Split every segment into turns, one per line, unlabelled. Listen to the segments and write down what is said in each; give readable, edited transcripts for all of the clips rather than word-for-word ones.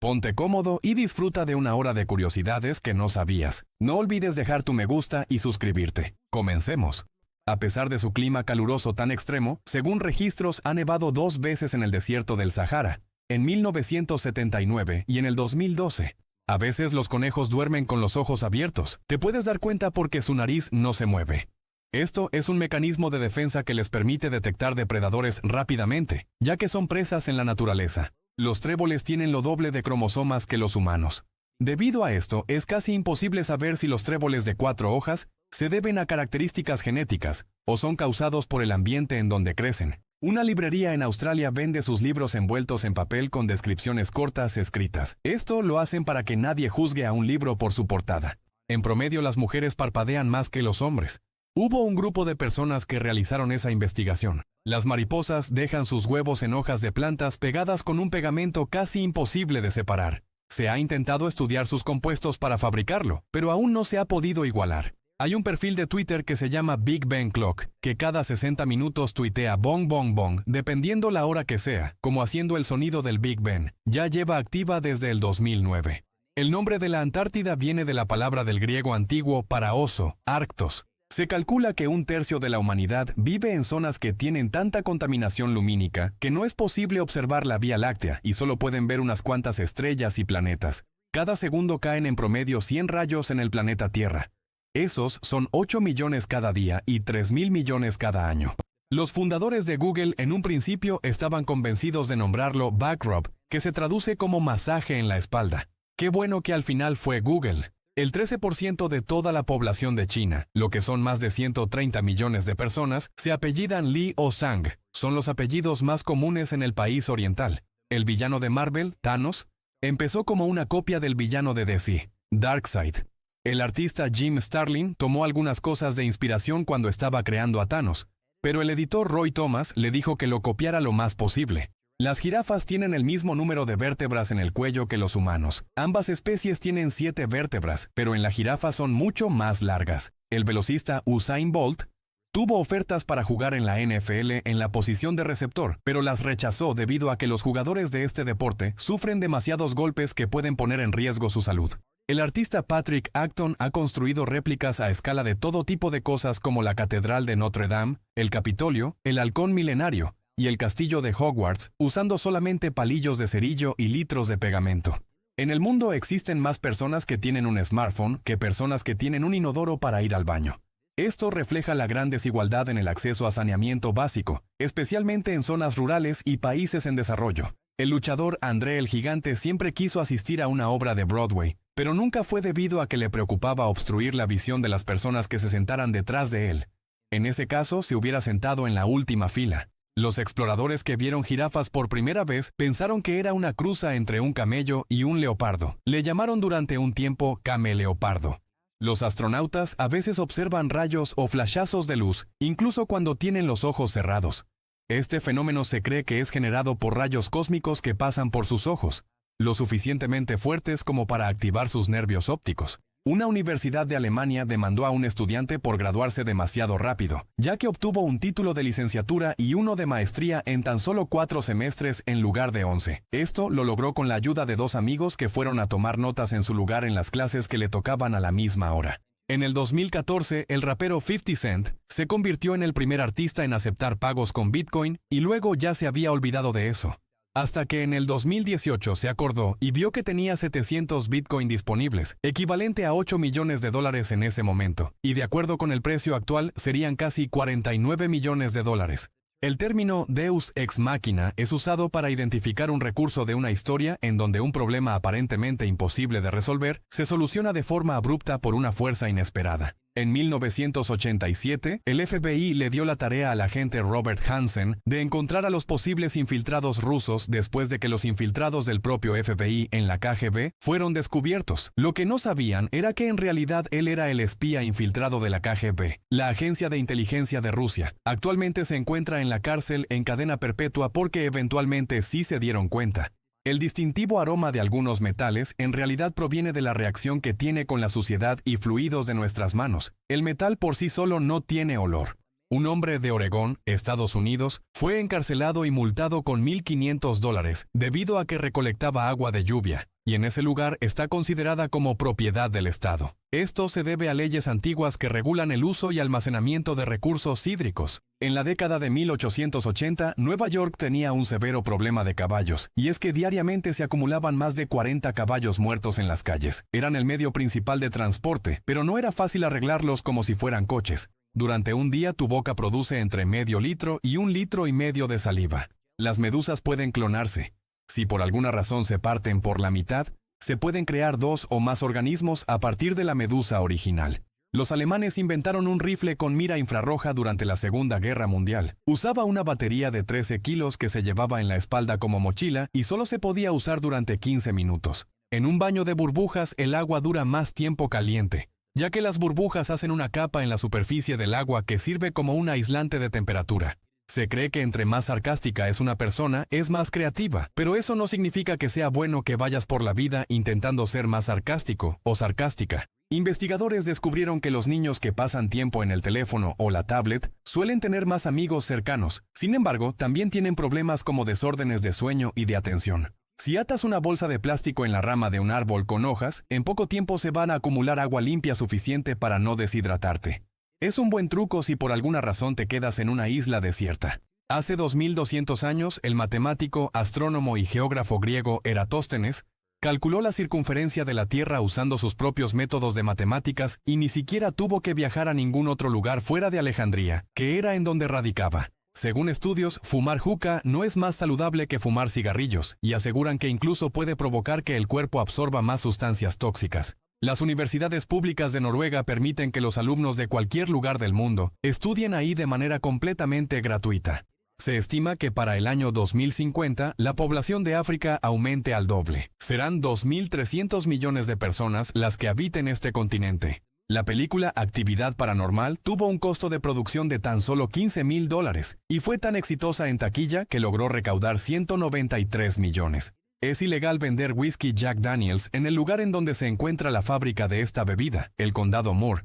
Ponte cómodo y disfruta de una hora de curiosidades que no sabías. No olvides dejar tu me gusta y suscribirte. Comencemos. A pesar de su clima caluroso tan extremo, según registros ha nevado 2 veces en el desierto del Sahara, en 1979 y en el 2012. A veces los conejos duermen con los ojos abiertos. Te puedes dar cuenta porque su nariz no se mueve. Esto es un mecanismo de defensa que les permite detectar depredadores rápidamente, ya que son presas en la naturaleza. Los tréboles tienen lo doble de cromosomas que los humanos. Debido a esto, es casi imposible saber si los tréboles de 4 hojas se deben a características genéticas o son causados por el ambiente en donde crecen. Una librería en Australia vende sus libros envueltos en papel con descripciones cortas escritas. Esto lo hacen para que nadie juzgue a un libro por su portada. En promedio, las mujeres parpadean más que los hombres. Hubo un grupo de personas que realizaron esa investigación. Las mariposas dejan sus huevos en hojas de plantas pegadas con un pegamento casi imposible de separar. Se ha intentado estudiar sus compuestos para fabricarlo, pero aún no se ha podido igualar. Hay un perfil de Twitter que se llama Big Ben Clock, que cada 60 minutos tuitea bong bong bong, dependiendo la hora que sea, como haciendo el sonido del Big Ben. Ya lleva activa desde el 2009. El nombre de la Antártida viene de la palabra del griego antiguo para oso, arctos. Se calcula que 1/3 de la humanidad vive en zonas que tienen tanta contaminación lumínica que no es posible observar la Vía Láctea y solo pueden ver unas cuantas estrellas y planetas. Cada segundo caen en promedio 100 rayos en el planeta Tierra. Esos son 8 millones cada día y 3.000 millones cada año. Los fundadores de Google en un principio estaban convencidos de nombrarlo back rub, que se traduce como masaje en la espalda. Qué bueno que al final fue Google. El 13% de toda la población de China, lo que son más de 130 millones de personas, se apellidan Li o Zhang. Son los apellidos más comunes en el país oriental. El villano de Marvel, Thanos, empezó como una copia del villano de DC, Darkseid. El artista Jim Starlin tomó algunas cosas de inspiración cuando estaba creando a Thanos, pero el editor Roy Thomas le dijo que lo copiara lo más posible. Las jirafas tienen el mismo número de vértebras en el cuello que los humanos. Ambas especies tienen 7 vértebras, pero en la jirafa son mucho más largas. El velocista Usain Bolt tuvo ofertas para jugar en la NFL en la posición de receptor, pero las rechazó debido a que los jugadores de este deporte sufren demasiados golpes que pueden poner en riesgo su salud. El artista Patrick Acton ha construido réplicas a escala de todo tipo de cosas como la Catedral de Notre Dame, el Capitolio, el Halcón Milenario y el Castillo de Hogwarts, usando solamente palillos de cerillo y litros de pegamento. En el mundo existen más personas que tienen un smartphone que personas que tienen un inodoro para ir al baño. Esto refleja la gran desigualdad en el acceso a saneamiento básico, especialmente en zonas rurales y países en desarrollo. El luchador André el Gigante siempre quiso asistir a una obra de Broadway, pero nunca fue debido a que le preocupaba obstruir la visión de las personas que se sentaran detrás de él. En ese caso, se hubiera sentado en la última fila. Los exploradores que vieron jirafas por primera vez pensaron que era una cruza entre un camello y un leopardo. Le llamaron durante un tiempo cameleopardo. Los astronautas a veces observan rayos o flashazos de luz, incluso cuando tienen los ojos cerrados. Este fenómeno se cree que es generado por rayos cósmicos que pasan por sus ojos, lo suficientemente fuertes como para activar sus nervios ópticos. Una universidad de Alemania demandó a un estudiante por graduarse demasiado rápido, ya que obtuvo un título de licenciatura y uno de maestría en tan solo 4 semestres en lugar de 11. Esto lo logró con la ayuda de 2 amigos que fueron a tomar notas en su lugar en las clases que le tocaban a la misma hora. En el 2014, el rapero 50 Cent se convirtió en el primer artista en aceptar pagos con Bitcoin y luego ya se había olvidado de eso. Hasta que en el 2018 se acordó y vio que tenía 700 Bitcoin disponibles, equivalente a $8 millones en ese momento, y de acuerdo con el precio actual serían casi $49 millones. El término Deus ex machina es usado para identificar un recurso de una historia en donde un problema aparentemente imposible de resolver se soluciona de forma abrupta por una fuerza inesperada. En 1987, el FBI le dio la tarea al agente Robert Hansen de encontrar a los posibles infiltrados rusos después de que los infiltrados del propio FBI en la KGB fueron descubiertos. Lo que no sabían era que en realidad él era el espía infiltrado de la KGB, la agencia de inteligencia de Rusia. Actualmente se encuentra en la cárcel en cadena perpetua porque eventualmente sí se dieron cuenta. El distintivo aroma de algunos metales en realidad proviene de la reacción que tiene con la suciedad y fluidos de nuestras manos. El metal por sí solo no tiene olor. Un hombre de Oregón, Estados Unidos, fue encarcelado y multado con $1,500 debido a que recolectaba agua de lluvia, y en ese lugar está considerada como propiedad del Estado. Esto se debe a leyes antiguas que regulan el uso y almacenamiento de recursos hídricos. En la década de 1880, Nueva York tenía un severo problema de caballos, y es que diariamente se acumulaban más de 40 caballos muertos en las calles. Eran el medio principal de transporte, pero no era fácil arreglarlos como si fueran coches. Durante un día tu boca produce entre medio litro y 1,5 litros de saliva. Las medusas pueden clonarse. Si por alguna razón se parten por la mitad, se pueden crear 2 o más organismos a partir de la medusa original. Los alemanes inventaron un rifle con mira infrarroja durante la Segunda Guerra Mundial. Usaba una batería de 13 kilos que se llevaba en la espalda como mochila y solo se podía usar durante 15 minutos. En un baño de burbujas, el agua dura más tiempo caliente, ya que las burbujas hacen una capa en la superficie del agua que sirve como un aislante de temperatura. Se cree que entre más sarcástica es una persona, es más creativa, pero eso no significa que sea bueno que vayas por la vida intentando ser más sarcástico o sarcástica. Investigadores descubrieron que los niños que pasan tiempo en el teléfono o la tablet suelen tener más amigos cercanos. Sin embargo, también tienen problemas como desórdenes de sueño y de atención. Si atas una bolsa de plástico en la rama de un árbol con hojas, en poco tiempo se van a acumular agua limpia suficiente para no deshidratarte. Es un buen truco si por alguna razón te quedas en una isla desierta. Hace 2200 años, el matemático, astrónomo y geógrafo griego Eratóstenes calculó la circunferencia de la Tierra usando sus propios métodos de matemáticas y ni siquiera tuvo que viajar a ningún otro lugar fuera de Alejandría, que era en donde radicaba. Según estudios, fumar juca no es más saludable que fumar cigarrillos, y aseguran que incluso puede provocar que el cuerpo absorba más sustancias tóxicas. Las universidades públicas de Noruega permiten que los alumnos de cualquier lugar del mundo estudien ahí de manera completamente gratuita. Se estima que para el año 2050 la población de África aumente al doble. Serán 2.300 millones de personas las que habiten este continente. La película Actividad Paranormal tuvo un costo de producción de tan solo $15,000 y fue tan exitosa en taquilla que logró recaudar 193 millones. Es ilegal vender whisky Jack Daniels en el lugar en donde se encuentra la fábrica de esta bebida, el condado Moore,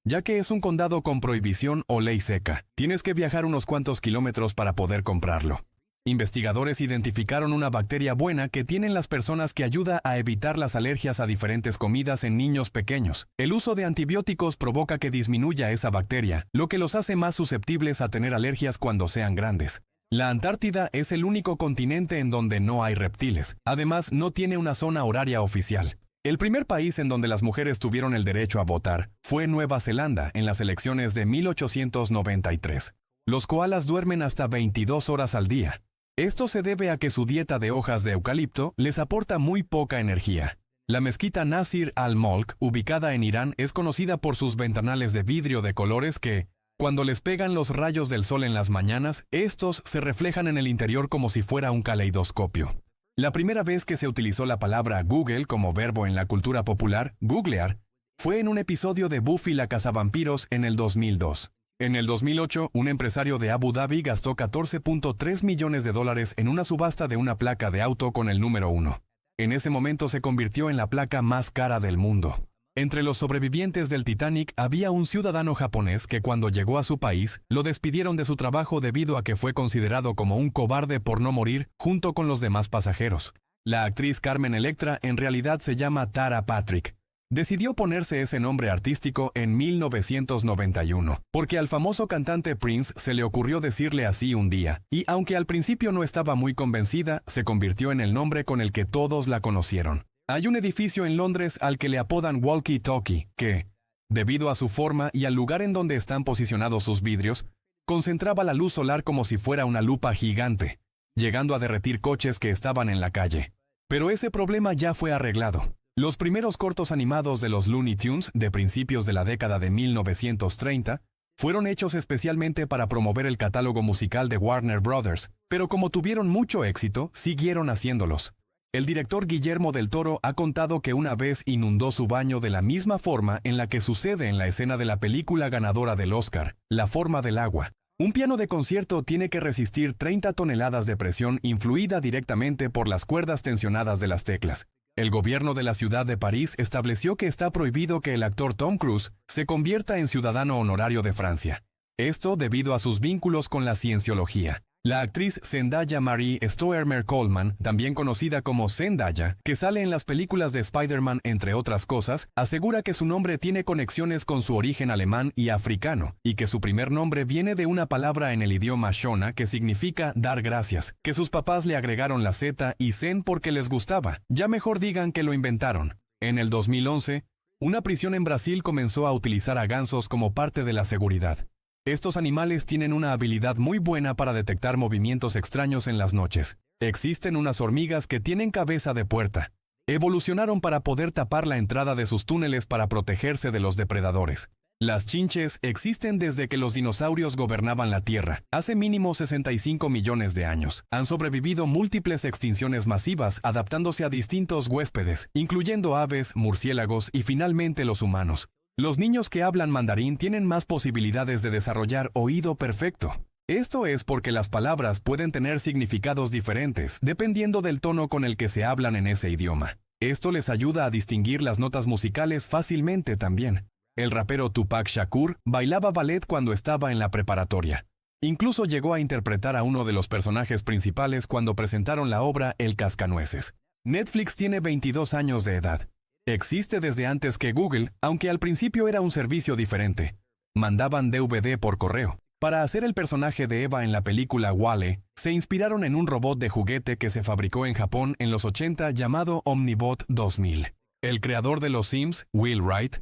ya que es un condado con prohibición o ley seca. Tienes que viajar unos cuantos kilómetros para poder comprarlo. Investigadores identificaron una bacteria buena que tienen las personas que ayuda a evitar las alergias a diferentes comidas en niños pequeños. El uso de antibióticos provoca que disminuya esa bacteria, lo que los hace más susceptibles a tener alergias cuando sean grandes. La Antártida es el único continente en donde no hay reptiles. Además, no tiene una zona horaria oficial. El primer país en donde las mujeres tuvieron el derecho a votar fue Nueva Zelanda en las elecciones de 1893. Los koalas duermen hasta 22 horas al día. Esto se debe a que su dieta de hojas de eucalipto les aporta muy poca energía. La mezquita Nasir al-Mulk, ubicada en Irán, es conocida por sus ventanales de vidrio de colores que, cuando les pegan los rayos del sol en las mañanas, estos se reflejan en el interior como si fuera un caleidoscopio. La primera vez que se utilizó la palabra Google como verbo en la cultura popular, googlear, fue en un episodio de Buffy la cazavampiros en el 2002. En el 2008, un empresario de Abu Dhabi gastó $14.3 millones en una subasta de una placa de auto con el número 1. En ese momento se convirtió en la placa más cara del mundo. Entre los sobrevivientes del Titanic había un ciudadano japonés que cuando llegó a su país, lo despidieron de su trabajo debido a que fue considerado como un cobarde por no morir junto con los demás pasajeros. La actriz Carmen Electra en realidad se llama Tara Patrick. Decidió ponerse ese nombre artístico en 1991, porque al famoso cantante Prince se le ocurrió decirle así un día, y aunque al principio no estaba muy convencida, se convirtió en el nombre con el que todos la conocieron. Hay un edificio en Londres al que le apodan Walkie Talkie, que, debido a su forma y al lugar en donde están posicionados sus vidrios, concentraba la luz solar como si fuera una lupa gigante, llegando a derretir coches que estaban en la calle. Pero ese problema ya fue arreglado. Los primeros cortos animados de los Looney Tunes de principios de la década de 1930 fueron hechos especialmente para promover el catálogo musical de Warner Brothers, pero como tuvieron mucho éxito, siguieron haciéndolos. El director Guillermo del Toro ha contado que una vez inundó su baño de la misma forma en la que sucede en la escena de la película ganadora del Oscar, La forma del agua. Un piano de concierto tiene que resistir 30 toneladas de presión influida directamente por las cuerdas tensionadas de las teclas. El gobierno de la ciudad de París estableció que está prohibido que el actor Tom Cruise se convierta en ciudadano honorario de Francia. Esto debido a sus vínculos con la cienciología. La actriz Zendaya Marie Stoermer Coleman, también conocida como Zendaya, que sale en las películas de Spider-Man entre otras cosas, asegura que su nombre tiene conexiones con su origen alemán y africano, y que su primer nombre viene de una palabra en el idioma Shona que significa dar gracias, que sus papás le agregaron la Z y Zen porque les gustaba, ya mejor digan que lo inventaron. En el 2011, una prisión en Brasil comenzó a utilizar a gansos como parte de la seguridad. Estos animales tienen una habilidad muy buena para detectar movimientos extraños en las noches. Existen unas hormigas que tienen cabeza de puerta. Evolucionaron para poder tapar la entrada de sus túneles para protegerse de los depredadores. Las chinches existen desde que los dinosaurios gobernaban la Tierra, hace mínimo 65 millones de años. Han sobrevivido múltiples extinciones masivas adaptándose a distintos huéspedes, incluyendo aves, murciélagos y finalmente los humanos. Los niños que hablan mandarín tienen más posibilidades de desarrollar oído perfecto. Esto es porque las palabras pueden tener significados diferentes dependiendo del tono con el que se hablan en ese idioma. Esto les ayuda a distinguir las notas musicales fácilmente también. El rapero Tupac Shakur bailaba ballet cuando estaba en la preparatoria. Incluso llegó a interpretar a uno de los personajes principales cuando presentaron la obra El Cascanueces. Netflix tiene 22 años de edad. Existe desde antes que Google, aunque al principio era un servicio diferente. Mandaban DVD por correo. Para hacer el personaje de Eva en la película WALL-E, se inspiraron en un robot de juguete que se fabricó en Japón en los 80 llamado Omnibot 2000. El creador de los Sims, Will Wright,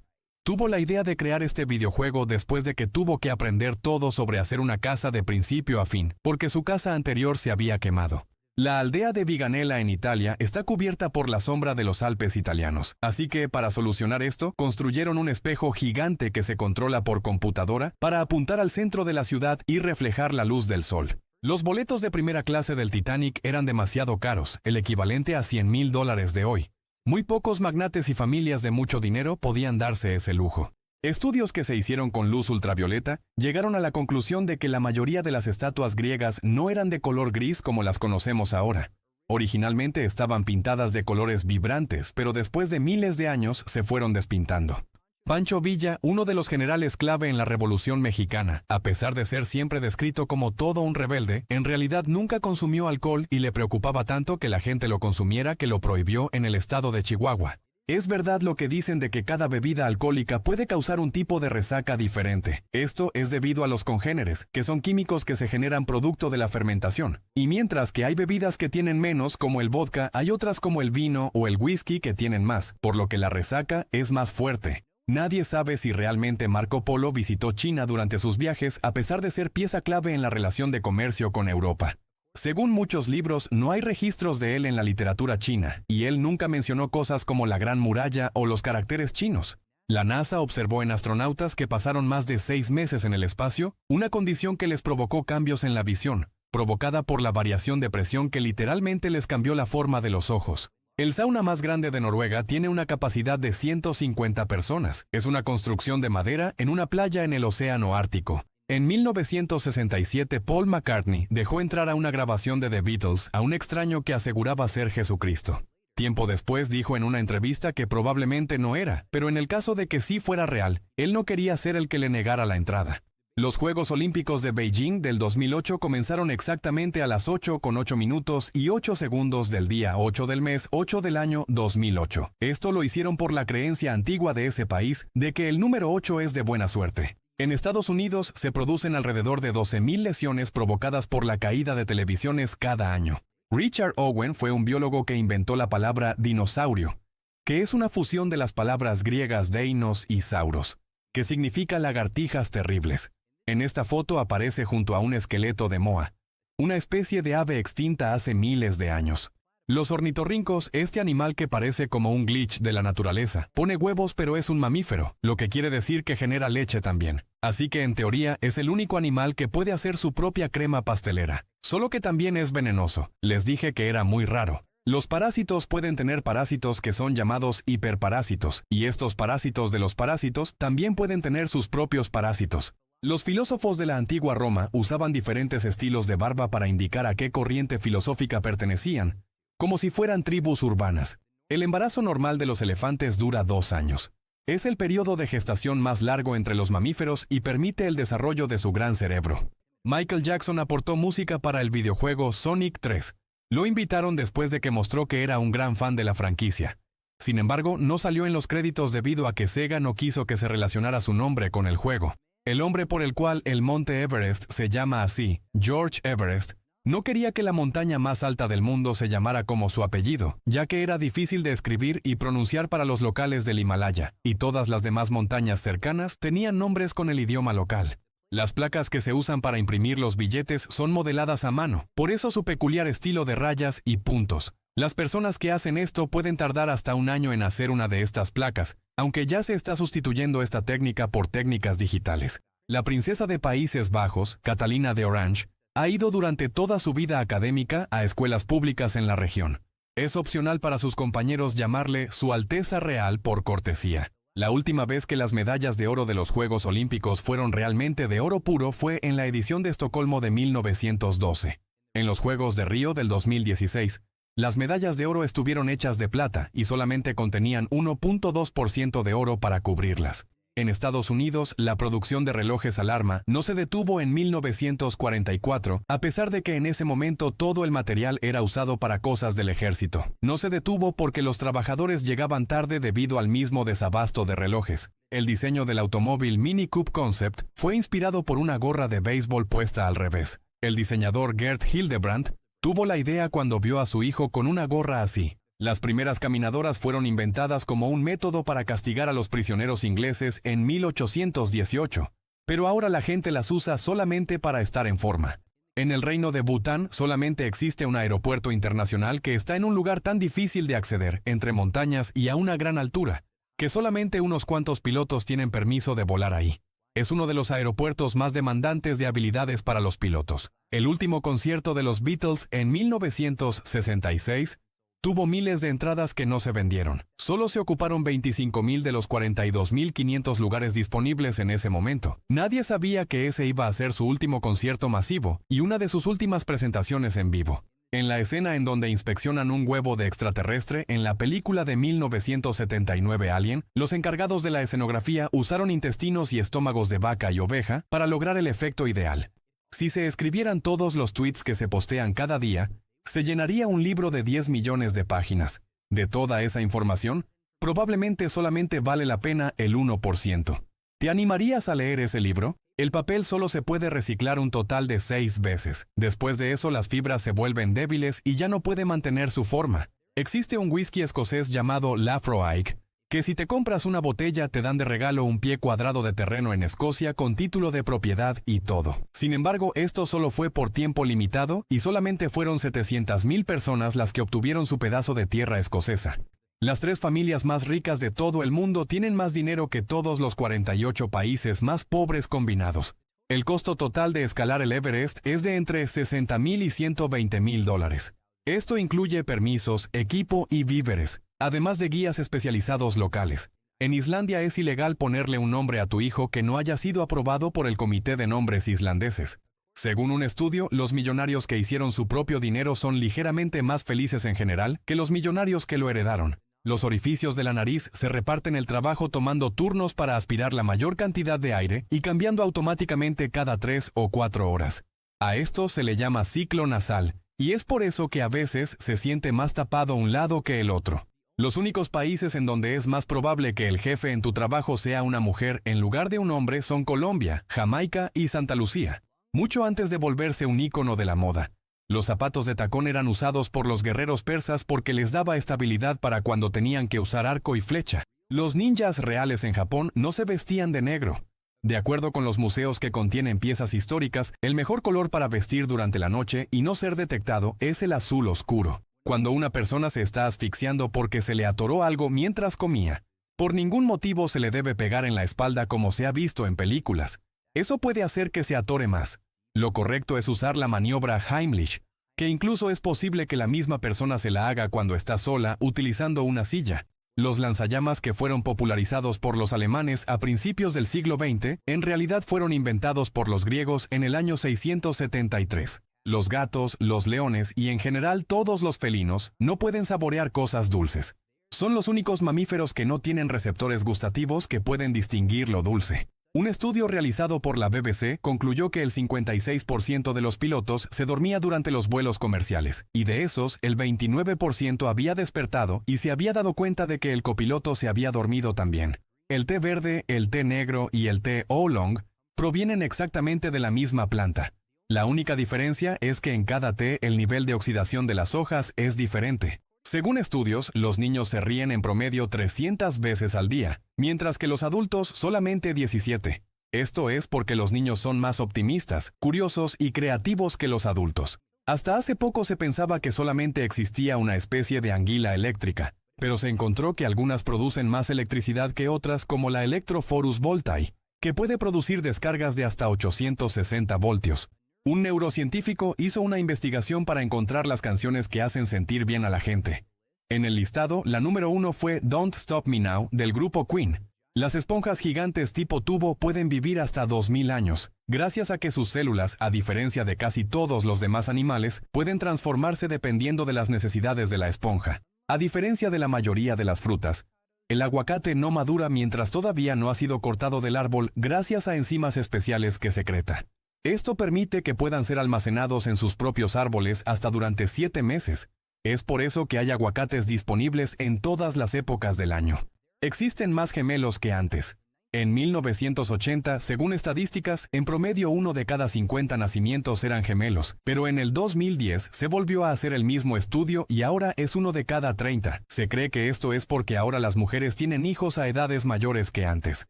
tuvo la idea de crear este videojuego después de que tuvo que aprender todo sobre hacer una casa de principio a fin, porque su casa anterior se había quemado. La aldea de Viganella en Italia está cubierta por la sombra de los Alpes italianos, así que para solucionar esto, construyeron un espejo gigante que se controla por computadora para apuntar al centro de la ciudad y reflejar la luz del sol. Los boletos de primera clase del Titanic eran demasiado caros, el equivalente a $100,000 de hoy. Muy pocos magnates y familias de mucho dinero podían darse ese lujo. Estudios que se hicieron con luz ultravioleta llegaron a la conclusión de que la mayoría de las estatuas griegas no eran de color gris como las conocemos ahora. Originalmente estaban pintadas de colores vibrantes, pero después de miles de años se fueron despintando. Pancho Villa, uno de los generales clave en la Revolución Mexicana, a pesar de ser siempre descrito como todo un rebelde, en realidad nunca consumió alcohol y le preocupaba tanto que la gente lo consumiera que lo prohibió en el estado de Chihuahua. Es verdad lo que dicen de que cada bebida alcohólica puede causar un tipo de resaca diferente. Esto es debido a los congéneres, que son químicos que se generan producto de la fermentación. Y mientras que hay bebidas que tienen menos, como el vodka, hay otras como el vino o el whisky que tienen más, por lo que la resaca es más fuerte. Nadie sabe si realmente Marco Polo visitó China durante sus viajes a pesar de ser pieza clave en la relación de comercio con Europa. Según muchos libros, no hay registros de él en la literatura china, y él nunca mencionó cosas como la Gran Muralla o los caracteres chinos. La NASA observó en astronautas que pasaron más de 6 meses en el espacio, una condición que les provocó cambios en la visión, provocada por la variación de presión que literalmente les cambió la forma de los ojos. El sauna más grande de Noruega tiene una capacidad de 150 personas. Es una construcción de madera en una playa en el Océano Ártico. En 1967, Paul McCartney dejó entrar a una grabación de The Beatles a un extraño que aseguraba ser Jesucristo. Tiempo después dijo en una entrevista que probablemente no era, pero en el caso de que sí fuera real, él no quería ser el que le negara la entrada. Los Juegos Olímpicos de Beijing del 2008 comenzaron exactamente a las 8:08 y 8 segundos del día 8 del mes 8 del año 2008. Esto lo hicieron por la creencia antigua de ese país de que el número 8 es de buena suerte. En Estados Unidos se producen alrededor de 12,000 lesiones provocadas por la caída de televisiones cada año. Richard Owen fue un biólogo que inventó la palabra dinosaurio, que es una fusión de las palabras griegas deinos y sauros, que significa lagartijas terribles. En esta foto aparece junto a un esqueleto de moa, una especie de ave extinta hace miles de años. Los ornitorrincos, este animal que parece como un glitch de la naturaleza, pone huevos pero es un mamífero, lo que quiere decir que genera leche también. Así que en teoría es el único animal que puede hacer su propia crema pastelera. Solo que también es venenoso. Les dije que era muy raro. Los parásitos pueden tener parásitos que son llamados hiperparásitos, y estos parásitos de los parásitos también pueden tener sus propios parásitos. Los filósofos de la antigua Roma usaban diferentes estilos de barba para indicar a qué corriente filosófica pertenecían, como si fueran tribus urbanas. El embarazo normal de los elefantes dura 2 años. Es el periodo de gestación más largo entre los mamíferos y permite el desarrollo de su gran cerebro. Michael Jackson aportó música para el videojuego Sonic 3. Lo invitaron después de que mostró que era un gran fan de la franquicia. Sin embargo, no salió en los créditos debido a que Sega no quiso que se relacionara su nombre con el juego. El hombre por el cual el monte Everest se llama así, George Everest, no quería que la montaña más alta del mundo se llamara como su apellido, ya que era difícil de escribir y pronunciar para los locales del Himalaya, y todas las demás montañas cercanas tenían nombres con el idioma local. Las placas que se usan para imprimir los billetes son modeladas a mano, por eso su peculiar estilo de rayas y puntos. Las personas que hacen esto pueden tardar hasta un año en hacer una de estas placas, aunque ya se está sustituyendo esta técnica por técnicas digitales. La princesa de Países Bajos, Catalina de Orange, ha ido durante toda su vida académica a escuelas públicas en la región. Es opcional para sus compañeros llamarle Su Alteza Real por cortesía. La última vez que las medallas de oro de los Juegos Olímpicos fueron realmente de oro puro fue en la edición de Estocolmo de 1912. En los Juegos de Río del 2016, las medallas de oro estuvieron hechas de plata y solamente contenían 1.2% de oro para cubrirlas. En Estados Unidos, la producción de relojes alarma no se detuvo en 1944, a pesar de que en ese momento todo el material era usado para cosas del ejército. No se detuvo porque los trabajadores llegaban tarde debido al mismo desabasto de relojes. El diseño del automóvil Mini Coupe Concept fue inspirado por una gorra de béisbol puesta al revés. El diseñador Gert Hildebrandt tuvo la idea cuando vio a su hijo con una gorra así. Las primeras caminadoras fueron inventadas como un método para castigar a los prisioneros ingleses en 1818, pero ahora la gente las usa solamente para estar en forma. En el reino de Bután solamente existe un aeropuerto internacional que está en un lugar tan difícil de acceder, entre montañas y a una gran altura, que solamente unos cuantos pilotos tienen permiso de volar ahí. Es uno de los aeropuertos más demandantes de habilidades para los pilotos. El último concierto de los Beatles en 1966 tuvo miles de entradas que no se vendieron. Solo se ocuparon 25,000 de los 42,500 lugares disponibles en ese momento. Nadie sabía que ese iba a ser su último concierto masivo y una de sus últimas presentaciones en vivo. En la escena en donde inspeccionan un huevo de extraterrestre en la película de 1979 Alien, los encargados de la escenografía usaron intestinos y estómagos de vaca y oveja para lograr el efecto ideal. Si se escribieran todos los tweets que se postean cada día, se llenaría un libro de 10 millones de páginas. De toda esa información, probablemente solamente vale la pena el 1%. ¿Te animarías a leer ese libro? El papel solo se puede reciclar un total de 6 veces. Después de eso, las fibras se vuelven débiles y ya no puede mantener su forma. Existe un whisky escocés llamado Laphroaig, que si te compras una botella te dan de regalo un pie cuadrado de terreno en Escocia con título de propiedad y todo. Sin embargo, esto solo fue por tiempo limitado y solamente fueron 700,000 personas las que obtuvieron su pedazo de tierra escocesa. Las 3 familias más ricas de todo el mundo tienen más dinero que todos los 48 países más pobres combinados. El costo total de escalar el Everest es de entre $60,000 y $120,000. Esto incluye permisos, equipo y víveres, además de guías especializados locales. En Islandia es ilegal ponerle un nombre a tu hijo que no haya sido aprobado por el Comité de Nombres Islandeses. Según un estudio, los millonarios que hicieron su propio dinero son ligeramente más felices en general que los millonarios que lo heredaron. Los orificios de la nariz se reparten el trabajo tomando turnos para aspirar la mayor cantidad de aire y cambiando automáticamente cada 3 o 4 horas. A esto se le llama ciclo nasal, y es por eso que a veces se siente más tapado un lado que el otro. Los únicos países en donde es más probable que el jefe en tu trabajo sea una mujer en lugar de un hombre son Colombia, Jamaica y Santa Lucía, mucho antes de volverse un ícono de la moda. Los zapatos de tacón eran usados por los guerreros persas porque les daba estabilidad para cuando tenían que usar arco y flecha. Los ninjas reales en Japón no se vestían de negro. De acuerdo con los museos que contienen piezas históricas, el mejor color para vestir durante la noche y no ser detectado es el azul oscuro. Cuando una persona se está asfixiando porque se le atoró algo mientras comía, por ningún motivo se le debe pegar en la espalda como se ha visto en películas. Eso puede hacer que se atore más. Lo correcto es usar la maniobra Heimlich, que incluso es posible que la misma persona se la haga cuando está sola utilizando una silla. Los lanzallamas que fueron popularizados por los alemanes a principios del siglo XX, en realidad fueron inventados por los griegos en el año 673. Los gatos, los leones y en general todos los felinos no pueden saborear cosas dulces. Son los únicos mamíferos que no tienen receptores gustativos que pueden distinguir lo dulce. Un estudio realizado por la BBC concluyó que el 56% de los pilotos se dormía durante los vuelos comerciales, y de esos, el 29% había despertado y se había dado cuenta de que el copiloto se había dormido también. El té verde, el té negro y el té oolong provienen exactamente de la misma planta. La única diferencia es que en cada té el nivel de oxidación de las hojas es diferente. Según estudios, los niños se ríen en promedio 300 veces al día, mientras que los adultos solamente 17. Esto es porque los niños son más optimistas, curiosos y creativos que los adultos. Hasta hace poco se pensaba que solamente existía una especie de anguila eléctrica, pero se encontró que algunas producen más electricidad que otras, como la Electrophorus voltae, que puede producir descargas de hasta 860 voltios. Un neurocientífico hizo una investigación para encontrar las canciones que hacen sentir bien a la gente. En el listado, la número 1 fue Don't Stop Me Now, del grupo Queen. Las esponjas gigantes tipo tubo pueden vivir hasta 2000 años, gracias a que sus células, a diferencia de casi todos los demás animales, pueden transformarse dependiendo de las necesidades de la esponja. A diferencia de la mayoría de las frutas, el aguacate no madura mientras todavía no ha sido cortado del árbol gracias a enzimas especiales que secreta. Esto permite que puedan ser almacenados en sus propios árboles hasta durante 7 meses. Es por eso que hay aguacates disponibles en todas las épocas del año. Existen más gemelos que antes. En 1980, según estadísticas, en promedio 1 de cada 50 nacimientos eran gemelos, pero en el 2010 se volvió a hacer el mismo estudio y ahora es 1 de cada 30. Se cree que esto es porque ahora las mujeres tienen hijos a edades mayores que antes.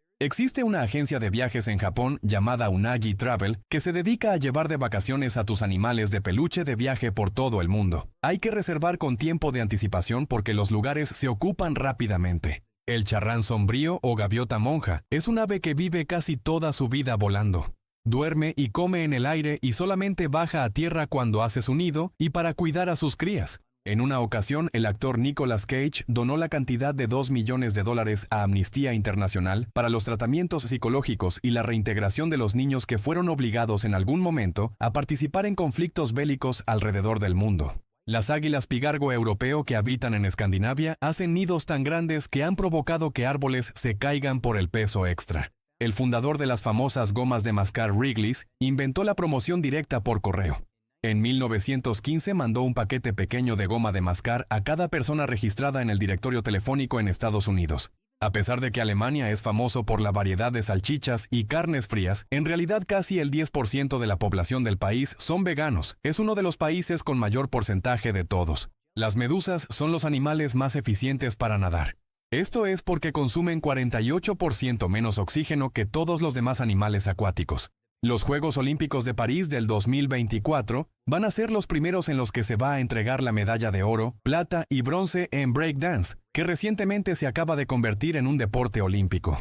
Existe una agencia de viajes en Japón llamada Unagi Travel que se dedica a llevar de vacaciones a tus animales de peluche de viaje por todo el mundo. Hay que reservar con tiempo de anticipación porque los lugares se ocupan rápidamente. El charrán sombrío o gaviota monja es un ave que vive casi toda su vida volando. Duerme y come en el aire y solamente baja a tierra cuando hace su nido y para cuidar a sus crías. En una ocasión, el actor Nicolas Cage donó la cantidad de $2 millones a Amnistía Internacional para los tratamientos psicológicos y la reintegración de los niños que fueron obligados en algún momento a participar en conflictos bélicos alrededor del mundo. Las águilas pigargo europeo que habitan en Escandinavia hacen nidos tan grandes que han provocado que árboles se caigan por el peso extra. El fundador de las famosas gomas de mascar Wrigley's inventó la promoción directa por correo. En 1915 mandó un paquete pequeño de goma de mascar a cada persona registrada en el directorio telefónico en Estados Unidos. A pesar de que Alemania es famoso por la variedad de salchichas y carnes frías, en realidad casi el 10% de la población del país son veganos. Es uno de los países con mayor porcentaje de todos. Las medusas son los animales más eficientes para nadar. Esto es porque consumen 48% menos oxígeno que todos los demás animales acuáticos. Los Juegos Olímpicos de París del 2024 van a ser los primeros en los que se va a entregar la medalla de oro, plata y bronce en breakdance, que recientemente se acaba de convertir en un deporte olímpico.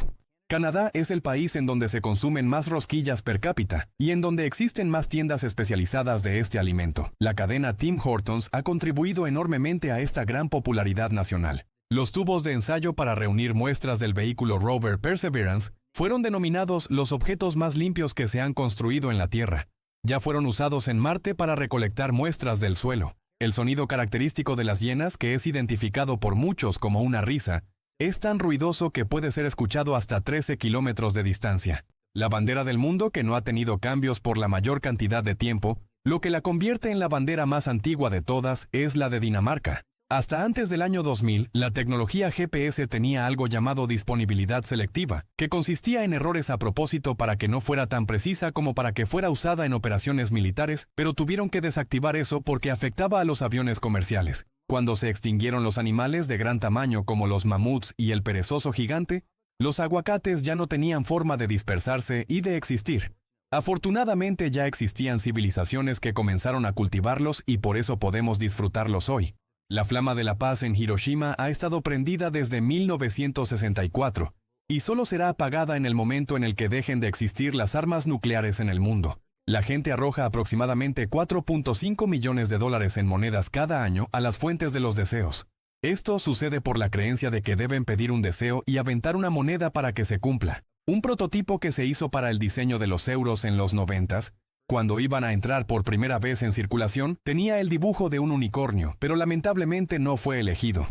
Canadá es el país en donde se consumen más rosquillas per cápita y en donde existen más tiendas especializadas de este alimento. La cadena Tim Hortons ha contribuido enormemente a esta gran popularidad nacional. Los tubos de ensayo para reunir muestras del vehículo rover Perseverance fueron denominados los objetos más limpios que se han construido en la Tierra. Ya fueron usados en Marte para recolectar muestras del suelo. El sonido característico de las hienas, que es identificado por muchos como una risa, es tan ruidoso que puede ser escuchado hasta 13 kilómetros de distancia. La bandera del mundo, que no ha tenido cambios por la mayor cantidad de tiempo, lo que la convierte en la bandera más antigua de todas, es la de Dinamarca. Hasta antes del año 2000, la tecnología GPS tenía algo llamado disponibilidad selectiva, que consistía en errores a propósito para que no fuera tan precisa como para que fuera usada en operaciones militares, pero tuvieron que desactivar eso porque afectaba a los aviones comerciales. Cuando se extinguieron los animales de gran tamaño como los mamuts y el perezoso gigante, los aguacates ya no tenían forma de dispersarse y de existir. Afortunadamente ya existían civilizaciones que comenzaron a cultivarlos y por eso podemos disfrutarlos hoy. La flama de la paz en Hiroshima ha estado prendida desde 1964 y solo será apagada en el momento en el que dejen de existir las armas nucleares en el mundo. La gente arroja aproximadamente $4.5 millones en monedas cada año a las fuentes de los deseos. Esto sucede por la creencia de que deben pedir un deseo y aventar una moneda para que se cumpla. Un prototipo que se hizo para el diseño de los euros en los 90s, cuando iban a entrar por primera vez en circulación, tenía el dibujo de un unicornio, pero lamentablemente no fue elegido.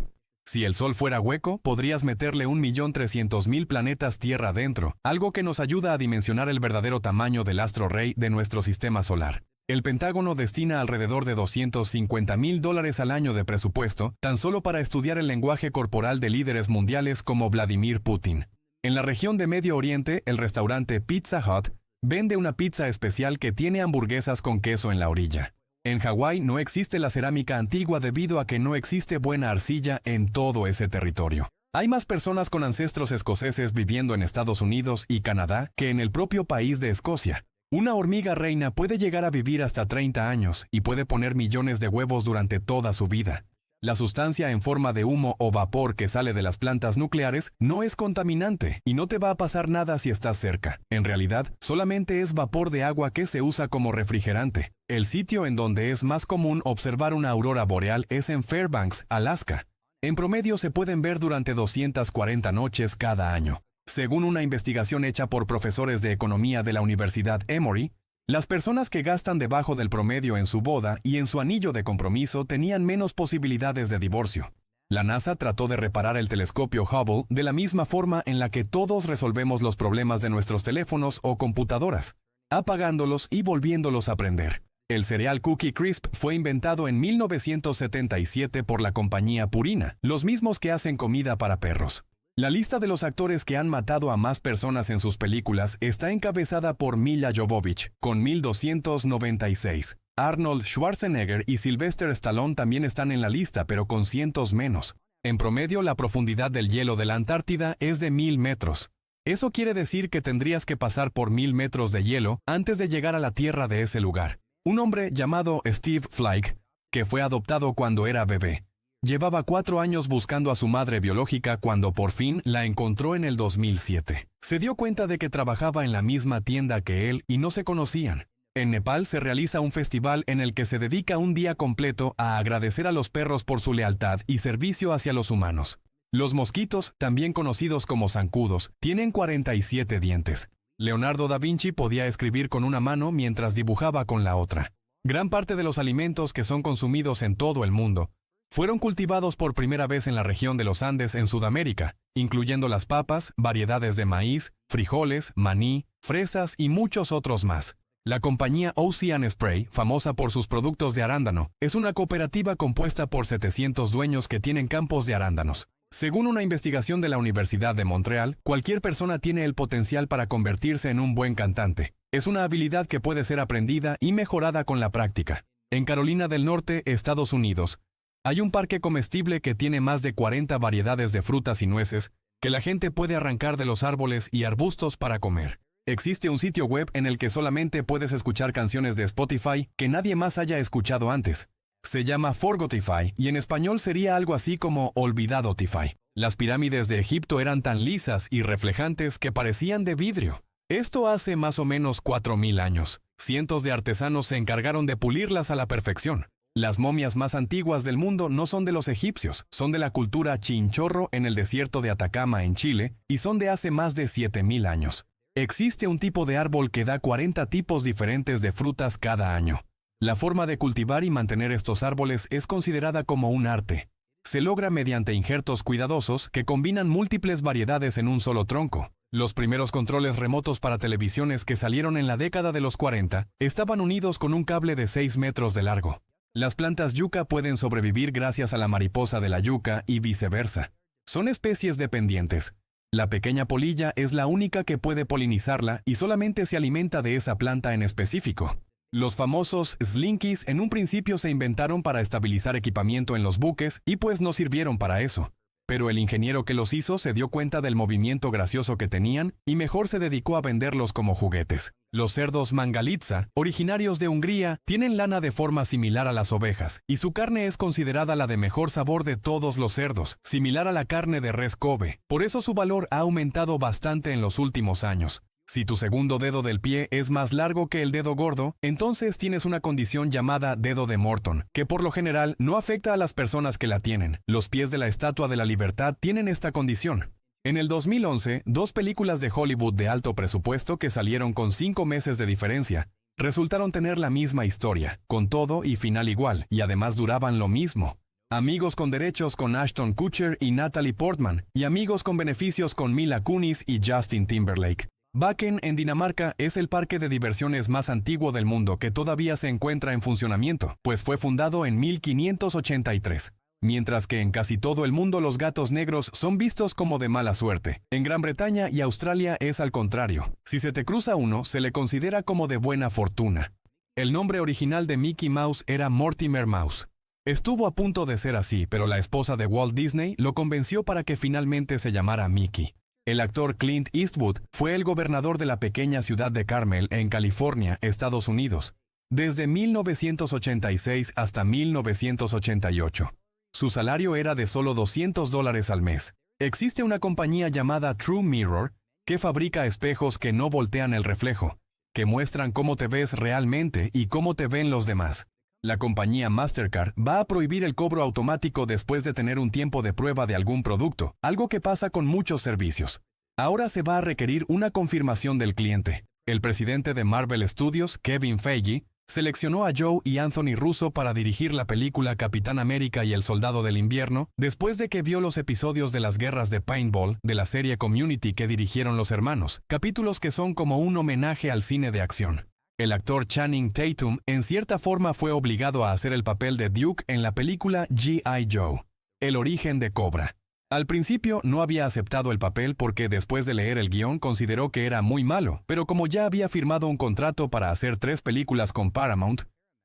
Si el Sol fuera hueco, podrías meterle 1.300.000 planetas Tierra dentro, algo que nos ayuda a dimensionar el verdadero tamaño del astro rey de nuestro sistema solar. El Pentágono destina alrededor de $250.000 al año de presupuesto tan solo para estudiar el lenguaje corporal de líderes mundiales como Vladimir Putin. En la región de Medio Oriente, el restaurante Pizza Hut vende una pizza especial que tiene hamburguesas con queso en la orilla. En Hawái no existe la cerámica antigua debido a que no existe buena arcilla en todo ese territorio. Hay más personas con ancestros escoceses viviendo en Estados Unidos y Canadá que en el propio país de Escocia. Una hormiga reina puede llegar a vivir hasta 30 años y puede poner millones de huevos durante toda su vida. La sustancia en forma de humo o vapor que sale de las plantas nucleares no es contaminante y no te va a pasar nada si estás cerca. En realidad, solamente es vapor de agua que se usa como refrigerante. El sitio en donde es más común observar una aurora boreal es en Fairbanks, Alaska. En promedio se pueden ver durante 240 noches cada año. Según una investigación hecha por profesores de economía de la Universidad Emory, las personas que gastan debajo del promedio en su boda y en su anillo de compromiso tenían menos posibilidades de divorcio. La NASA trató de reparar el telescopio Hubble de la misma forma en la que todos resolvemos los problemas de nuestros teléfonos o computadoras, apagándolos y volviéndolos a prender. El cereal Cookie Crisp fue inventado en 1977 por la compañía Purina, los mismos que hacen comida para perros. La lista de los actores que han matado a más personas en sus películas está encabezada por Milla Jovovich, con 1.296. Arnold Schwarzenegger y Sylvester Stallone también están en la lista, pero con cientos menos. En promedio, la profundidad del hielo de la Antártida es de 1.000 metros. Eso quiere decir que tendrías que pasar por 1.000 metros de hielo antes de llegar a la tierra de ese lugar. Un hombre llamado Steve Flake, que fue adoptado cuando era bebé, llevaba 4 años buscando a su madre biológica cuando por fin la encontró en el 2007. Se dio cuenta de que trabajaba en la misma tienda que él y no se conocían. En Nepal se realiza un festival en el que se dedica un día completo a agradecer a los perros por su lealtad y servicio hacia los humanos. Los mosquitos, también conocidos como zancudos, tienen 47 dientes. Leonardo da Vinci podía escribir con una mano mientras dibujaba con la otra. Gran parte de los alimentos que son consumidos en todo el mundo fueron cultivados por primera vez en la región de los Andes en Sudamérica, incluyendo las papas, variedades de maíz, frijoles, maní, fresas y muchos otros más. La compañía Ocean Spray, famosa por sus productos de arándano, es una cooperativa compuesta por 700 dueños que tienen campos de arándanos. Según una investigación de la Universidad de Montreal, cualquier persona tiene el potencial para convertirse en un buen cantante. Es una habilidad que puede ser aprendida y mejorada con la práctica. En Carolina del Norte, Estados Unidos, hay un parque comestible que tiene más de 40 variedades de frutas y nueces que la gente puede arrancar de los árboles y arbustos para comer. Existe un sitio web en el que solamente puedes escuchar canciones de Spotify que nadie más haya escuchado antes. Se llama Forgotify y en español sería algo así como Olvidadotify. Las pirámides de Egipto eran tan lisas y reflejantes que parecían de vidrio. Esto hace más o menos 4.000 años. Cientos de artesanos se encargaron de pulirlas a la perfección. Las momias más antiguas del mundo no son de los egipcios, son de la cultura Chinchorro en el desierto de Atacama en Chile y son de hace más de 7.000 años. Existe un tipo de árbol que da 40 tipos diferentes de frutas cada año. La forma de cultivar y mantener estos árboles es considerada como un arte. Se logra mediante injertos cuidadosos que combinan múltiples variedades en un solo tronco. Los primeros controles remotos para televisiones que salieron en la década de los 40 estaban unidos con un cable de 6 metros de largo. Las plantas yuca pueden sobrevivir gracias a la mariposa de la yuca y viceversa. Son especies dependientes. La pequeña polilla es la única que puede polinizarla y solamente se alimenta de esa planta en específico. Los famosos slinkies en un principio se inventaron para estabilizar equipamiento en los buques y pues no sirvieron para eso. Pero el ingeniero que los hizo se dio cuenta del movimiento gracioso que tenían y mejor se dedicó a venderlos como juguetes. Los cerdos Mangalitsa, originarios de Hungría, tienen lana de forma similar a las ovejas, y su carne es considerada la de mejor sabor de todos los cerdos, similar a la carne de res Kobe. Por eso su valor ha aumentado bastante en los últimos años. Si tu segundo dedo del pie es más largo que el dedo gordo, entonces tienes una condición llamada dedo de Morton, que por lo general no afecta a las personas que la tienen. Los pies de la Estatua de la Libertad tienen esta condición. En el 2011, 2 películas de Hollywood de alto presupuesto que salieron con 5 meses de diferencia, resultaron tener la misma historia, con todo y final igual, y además duraban lo mismo. Amigos con derechos con Ashton Kutcher y Natalie Portman, y amigos con beneficios con Mila Kunis y Justin Timberlake. Bakken, en Dinamarca, es el parque de diversiones más antiguo del mundo que todavía se encuentra en funcionamiento, pues fue fundado en 1583. Mientras que en casi todo el mundo los gatos negros son vistos como de mala suerte. En Gran Bretaña y Australia es al contrario. Si se te cruza uno, se le considera como de buena fortuna. El nombre original de Mickey Mouse era Mortimer Mouse. Estuvo a punto de ser así, pero la esposa de Walt Disney lo convenció para que finalmente se llamara Mickey. El actor Clint Eastwood fue el gobernador de la pequeña ciudad de Carmel, en California, Estados Unidos, desde 1986 hasta 1988. Su salario era de solo $200 al mes. Existe una compañía llamada True Mirror que fabrica espejos que no voltean el reflejo, que muestran cómo te ves realmente y cómo te ven los demás. La compañía Mastercard va a prohibir el cobro automático después de tener un tiempo de prueba de algún producto, algo que pasa con muchos servicios. Ahora se va a requerir una confirmación del cliente. El presidente de Marvel Studios, Kevin Feige, seleccionó a Joe y Anthony Russo para dirigir la película Capitán América y el Soldado del Invierno, después de que vio los episodios de las guerras de paintball de la serie Community que dirigieron los hermanos, capítulos que son como un homenaje al cine de acción. El actor Channing Tatum en cierta forma fue obligado a hacer el papel de Duke en la película G.I. Joe, El origen de Cobra. Al principio no había aceptado el papel porque después de leer el guión consideró que era muy malo, pero como ya había firmado un contrato para hacer 3 películas con Paramount,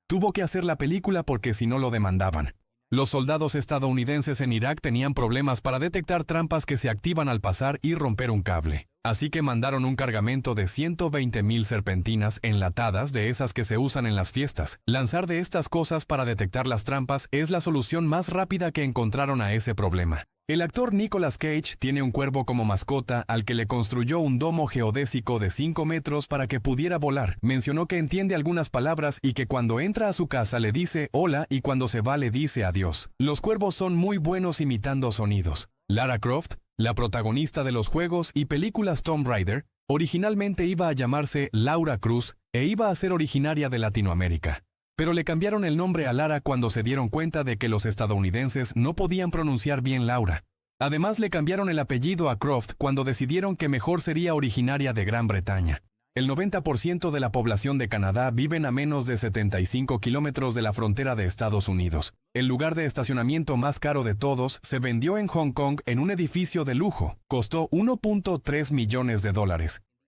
tuvo que hacer la película porque si no lo demandaban. Los soldados estadounidenses en Irak tenían problemas para detectar trampas que se activan al pasar y romper un cable. Así que mandaron un cargamento de 120,000 serpentinas enlatadas de esas que se usan en las fiestas. Lanzar de estas cosas para detectar las trampas es la solución más rápida que encontraron a ese problema. El actor Nicolas Cage tiene un cuervo como mascota al que le construyó un domo geodésico de 5 metros para que pudiera volar. Mencionó que entiende algunas palabras y que cuando entra a su casa le dice hola y cuando se va le dice adiós. Los cuervos son muy buenos imitando sonidos. Lara Croft, la protagonista de los juegos y películas Tomb Raider, originalmente iba a llamarse Laura Cruz e iba a ser originaria de Latinoamérica. Pero le cambiaron el nombre a Lara cuando se dieron cuenta de que los estadounidenses no podían pronunciar bien Laura. Además le cambiaron el apellido a Croft cuando decidieron que mejor sería originaria de Gran Bretaña. El 90% de la población de Canadá viven a menos de 75 kilómetros de la frontera de Estados Unidos. El lugar de estacionamiento más caro de todos se vendió en Hong Kong en un edificio de lujo. Costó $1.3 millones.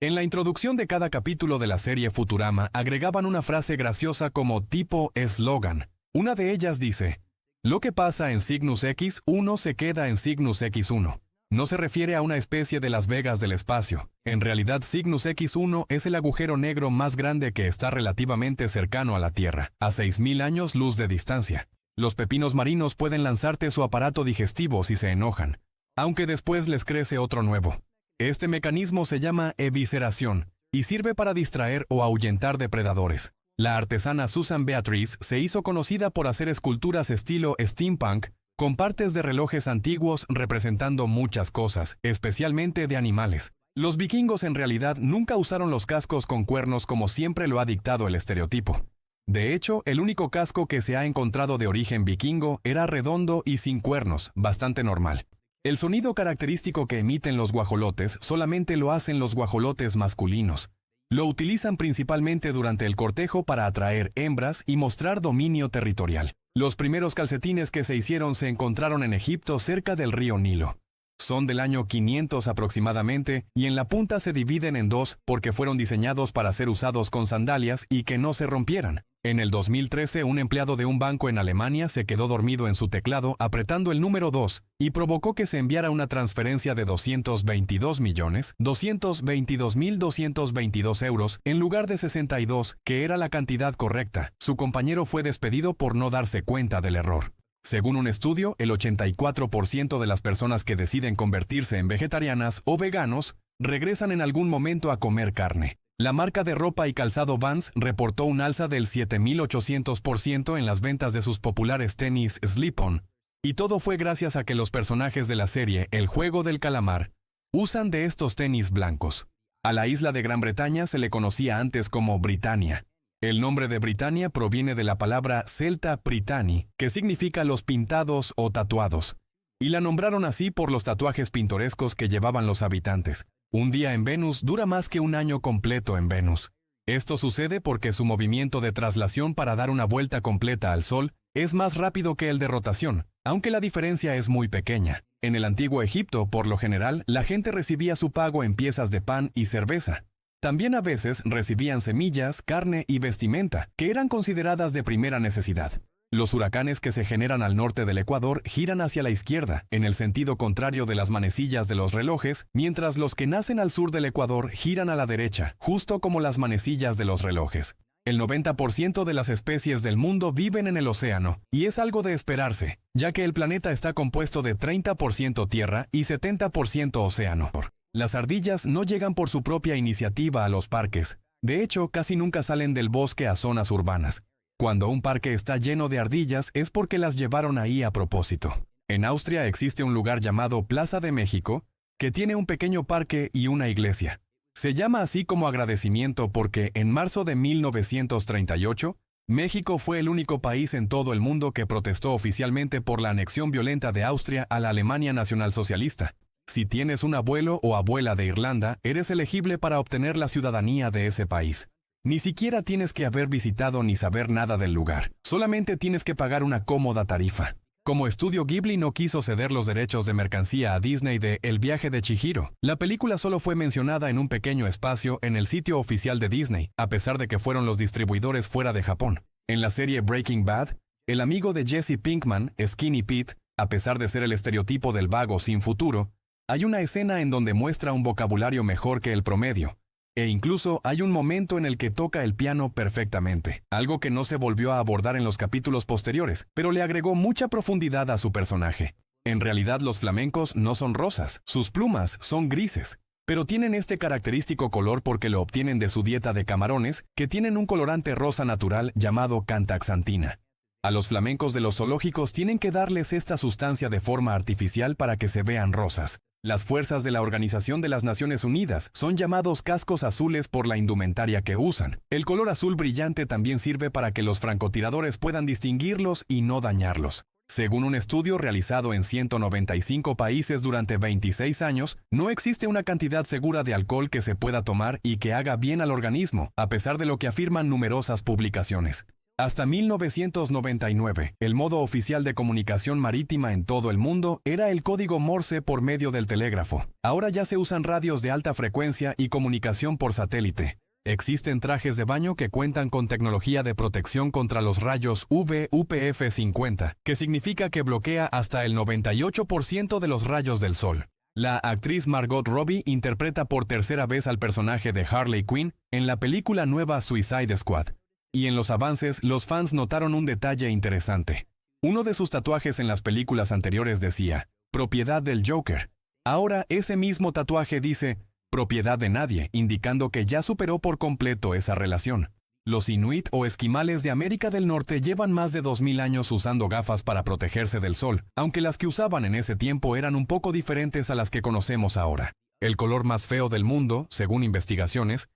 En la introducción de cada capítulo de la serie Futurama agregaban una frase graciosa como tipo eslogan. Una de ellas dice: "Lo que pasa en Cygnus X1 se queda en Cygnus X1". No se refiere a una especie de Las Vegas del espacio. En realidad, Cygnus X1 es el agujero negro más grande que está relativamente cercano a la Tierra, a 6,000 años luz de distancia. Los pepinos marinos pueden lanzarte su aparato digestivo si se enojan, aunque después les crece otro nuevo. Este mecanismo se llama evisceración y sirve para distraer o ahuyentar depredadores. La artesana Susan Beatrice se hizo conocida por hacer esculturas estilo steampunk con partes de relojes antiguos representando muchas cosas, especialmente de animales. Los vikingos en realidad nunca usaron los cascos con cuernos como siempre lo ha dictado el estereotipo. De hecho, el único casco que se ha encontrado de origen vikingo era redondo y sin cuernos, bastante normal. El sonido característico que emiten los guajolotes solamente lo hacen los guajolotes masculinos. Lo utilizan principalmente durante el cortejo para atraer hembras y mostrar dominio territorial. Los primeros calcetines que se hicieron se encontraron en Egipto cerca del río Nilo. Son del año 500 aproximadamente y en la punta se dividen en 2 porque fueron diseñados para ser usados con sandalias y que no se rompieran. En el 2013, un empleado de un banco en Alemania se quedó dormido en su teclado apretando el número 2 y provocó que se enviara una transferencia de 222.222.222 euros en lugar de 62, que era la cantidad correcta. Su compañero fue despedido por no darse cuenta del error. Según un estudio, el 84% de las personas que deciden convertirse en vegetarianas o veganos regresan en algún momento a comer carne. La marca de ropa y calzado Vans reportó un alza del 7,800% en las ventas de sus populares tenis Slip-On, y todo fue gracias a que los personajes de la serie El Juego del Calamar usan de estos tenis blancos. A la isla de Gran Bretaña se le conocía antes como Britania. El nombre de Britania proviene de la palabra celta Britani, que significa los pintados o tatuados, y la nombraron así por los tatuajes pintorescos que llevaban los habitantes. Un día en Venus dura más que un año completo en Venus. Esto sucede porque su movimiento de traslación para dar una vuelta completa al Sol es más rápido que el de rotación, aunque la diferencia es muy pequeña. En el antiguo Egipto, por lo general, la gente recibía su pago en piezas de pan y cerveza. También a veces recibían semillas, carne y vestimenta, que eran consideradas de primera necesidad. Los huracanes que se generan al norte del Ecuador giran hacia la izquierda, en el sentido contrario de las manecillas de los relojes, mientras los que nacen al sur del Ecuador giran a la derecha, justo como las manecillas de los relojes. El 90% de las especies del mundo viven en el océano, y es algo de esperarse, ya que el planeta está compuesto de 30% tierra y 70% océano. Las ardillas no llegan por su propia iniciativa a los parques. De hecho, casi nunca salen del bosque a zonas urbanas. Cuando un parque está lleno de ardillas es porque las llevaron ahí a propósito. En Austria existe un lugar llamado Plaza de México, que tiene un pequeño parque y una iglesia. Se llama así como agradecimiento porque en marzo de 1938, México fue el único país en todo el mundo que protestó oficialmente por la anexión violenta de Austria a la Alemania nacionalsocialista. Si tienes un abuelo o abuela de Irlanda, eres elegible para obtener la ciudadanía de ese país. Ni siquiera tienes que haber visitado ni saber nada del lugar. Solamente tienes que pagar una cómoda tarifa. Como estudio Ghibli no quiso ceder los derechos de mercancía a Disney de El viaje de Chihiro, la película solo fue mencionada en un pequeño espacio en el sitio oficial de Disney, a pesar de que fueron los distribuidores fuera de Japón. En la serie Breaking Bad, el amigo de Jesse Pinkman, Skinny Pete, a pesar de ser el estereotipo del vago sin futuro, hay una escena en donde muestra un vocabulario mejor que el promedio. E incluso hay un momento en el que toca el piano perfectamente, algo que no se volvió a abordar en los capítulos posteriores, pero le agregó mucha profundidad a su personaje. En realidad los flamencos no son rosas, sus plumas son grises, pero tienen este característico color porque lo obtienen de su dieta de camarones, que tienen un colorante rosa natural llamado cantaxantina. A los flamencos de los zoológicos tienen que darles esta sustancia de forma artificial para que se vean rosas. Las fuerzas de la Organización de las Naciones Unidas son llamados cascos azules por la indumentaria que usan. El color azul brillante también sirve para que los francotiradores puedan distinguirlos y no dañarlos. Según un estudio realizado en 195 países durante 26 años, no existe una cantidad segura de alcohol que se pueda tomar y que haga bien al organismo, a pesar de lo que afirman numerosas publicaciones. Hasta 1999, el modo oficial de comunicación marítima en todo el mundo era el código Morse por medio del telégrafo. Ahora ya se usan radios de alta frecuencia y comunicación por satélite. Existen trajes de baño que cuentan con tecnología de protección contra los rayos UV UPF-50, que significa que bloquea hasta el 98% de los rayos del sol. La actriz Margot Robbie interpreta por tercera vez al personaje de Harley Quinn en la película nueva Suicide Squad. Y en los avances, los fans notaron un detalle interesante. Uno de sus tatuajes en las películas anteriores decía, propiedad del Joker. Ahora ese mismo tatuaje dice, propiedad de nadie, indicando que ya superó por completo esa relación. Los inuit o esquimales de América del Norte llevan más de 2000 años usando gafas para protegerse del sol, aunque las que usaban en ese tiempo eran un poco diferentes a las que conocemos ahora. El color más feo del mundo, según investigaciones,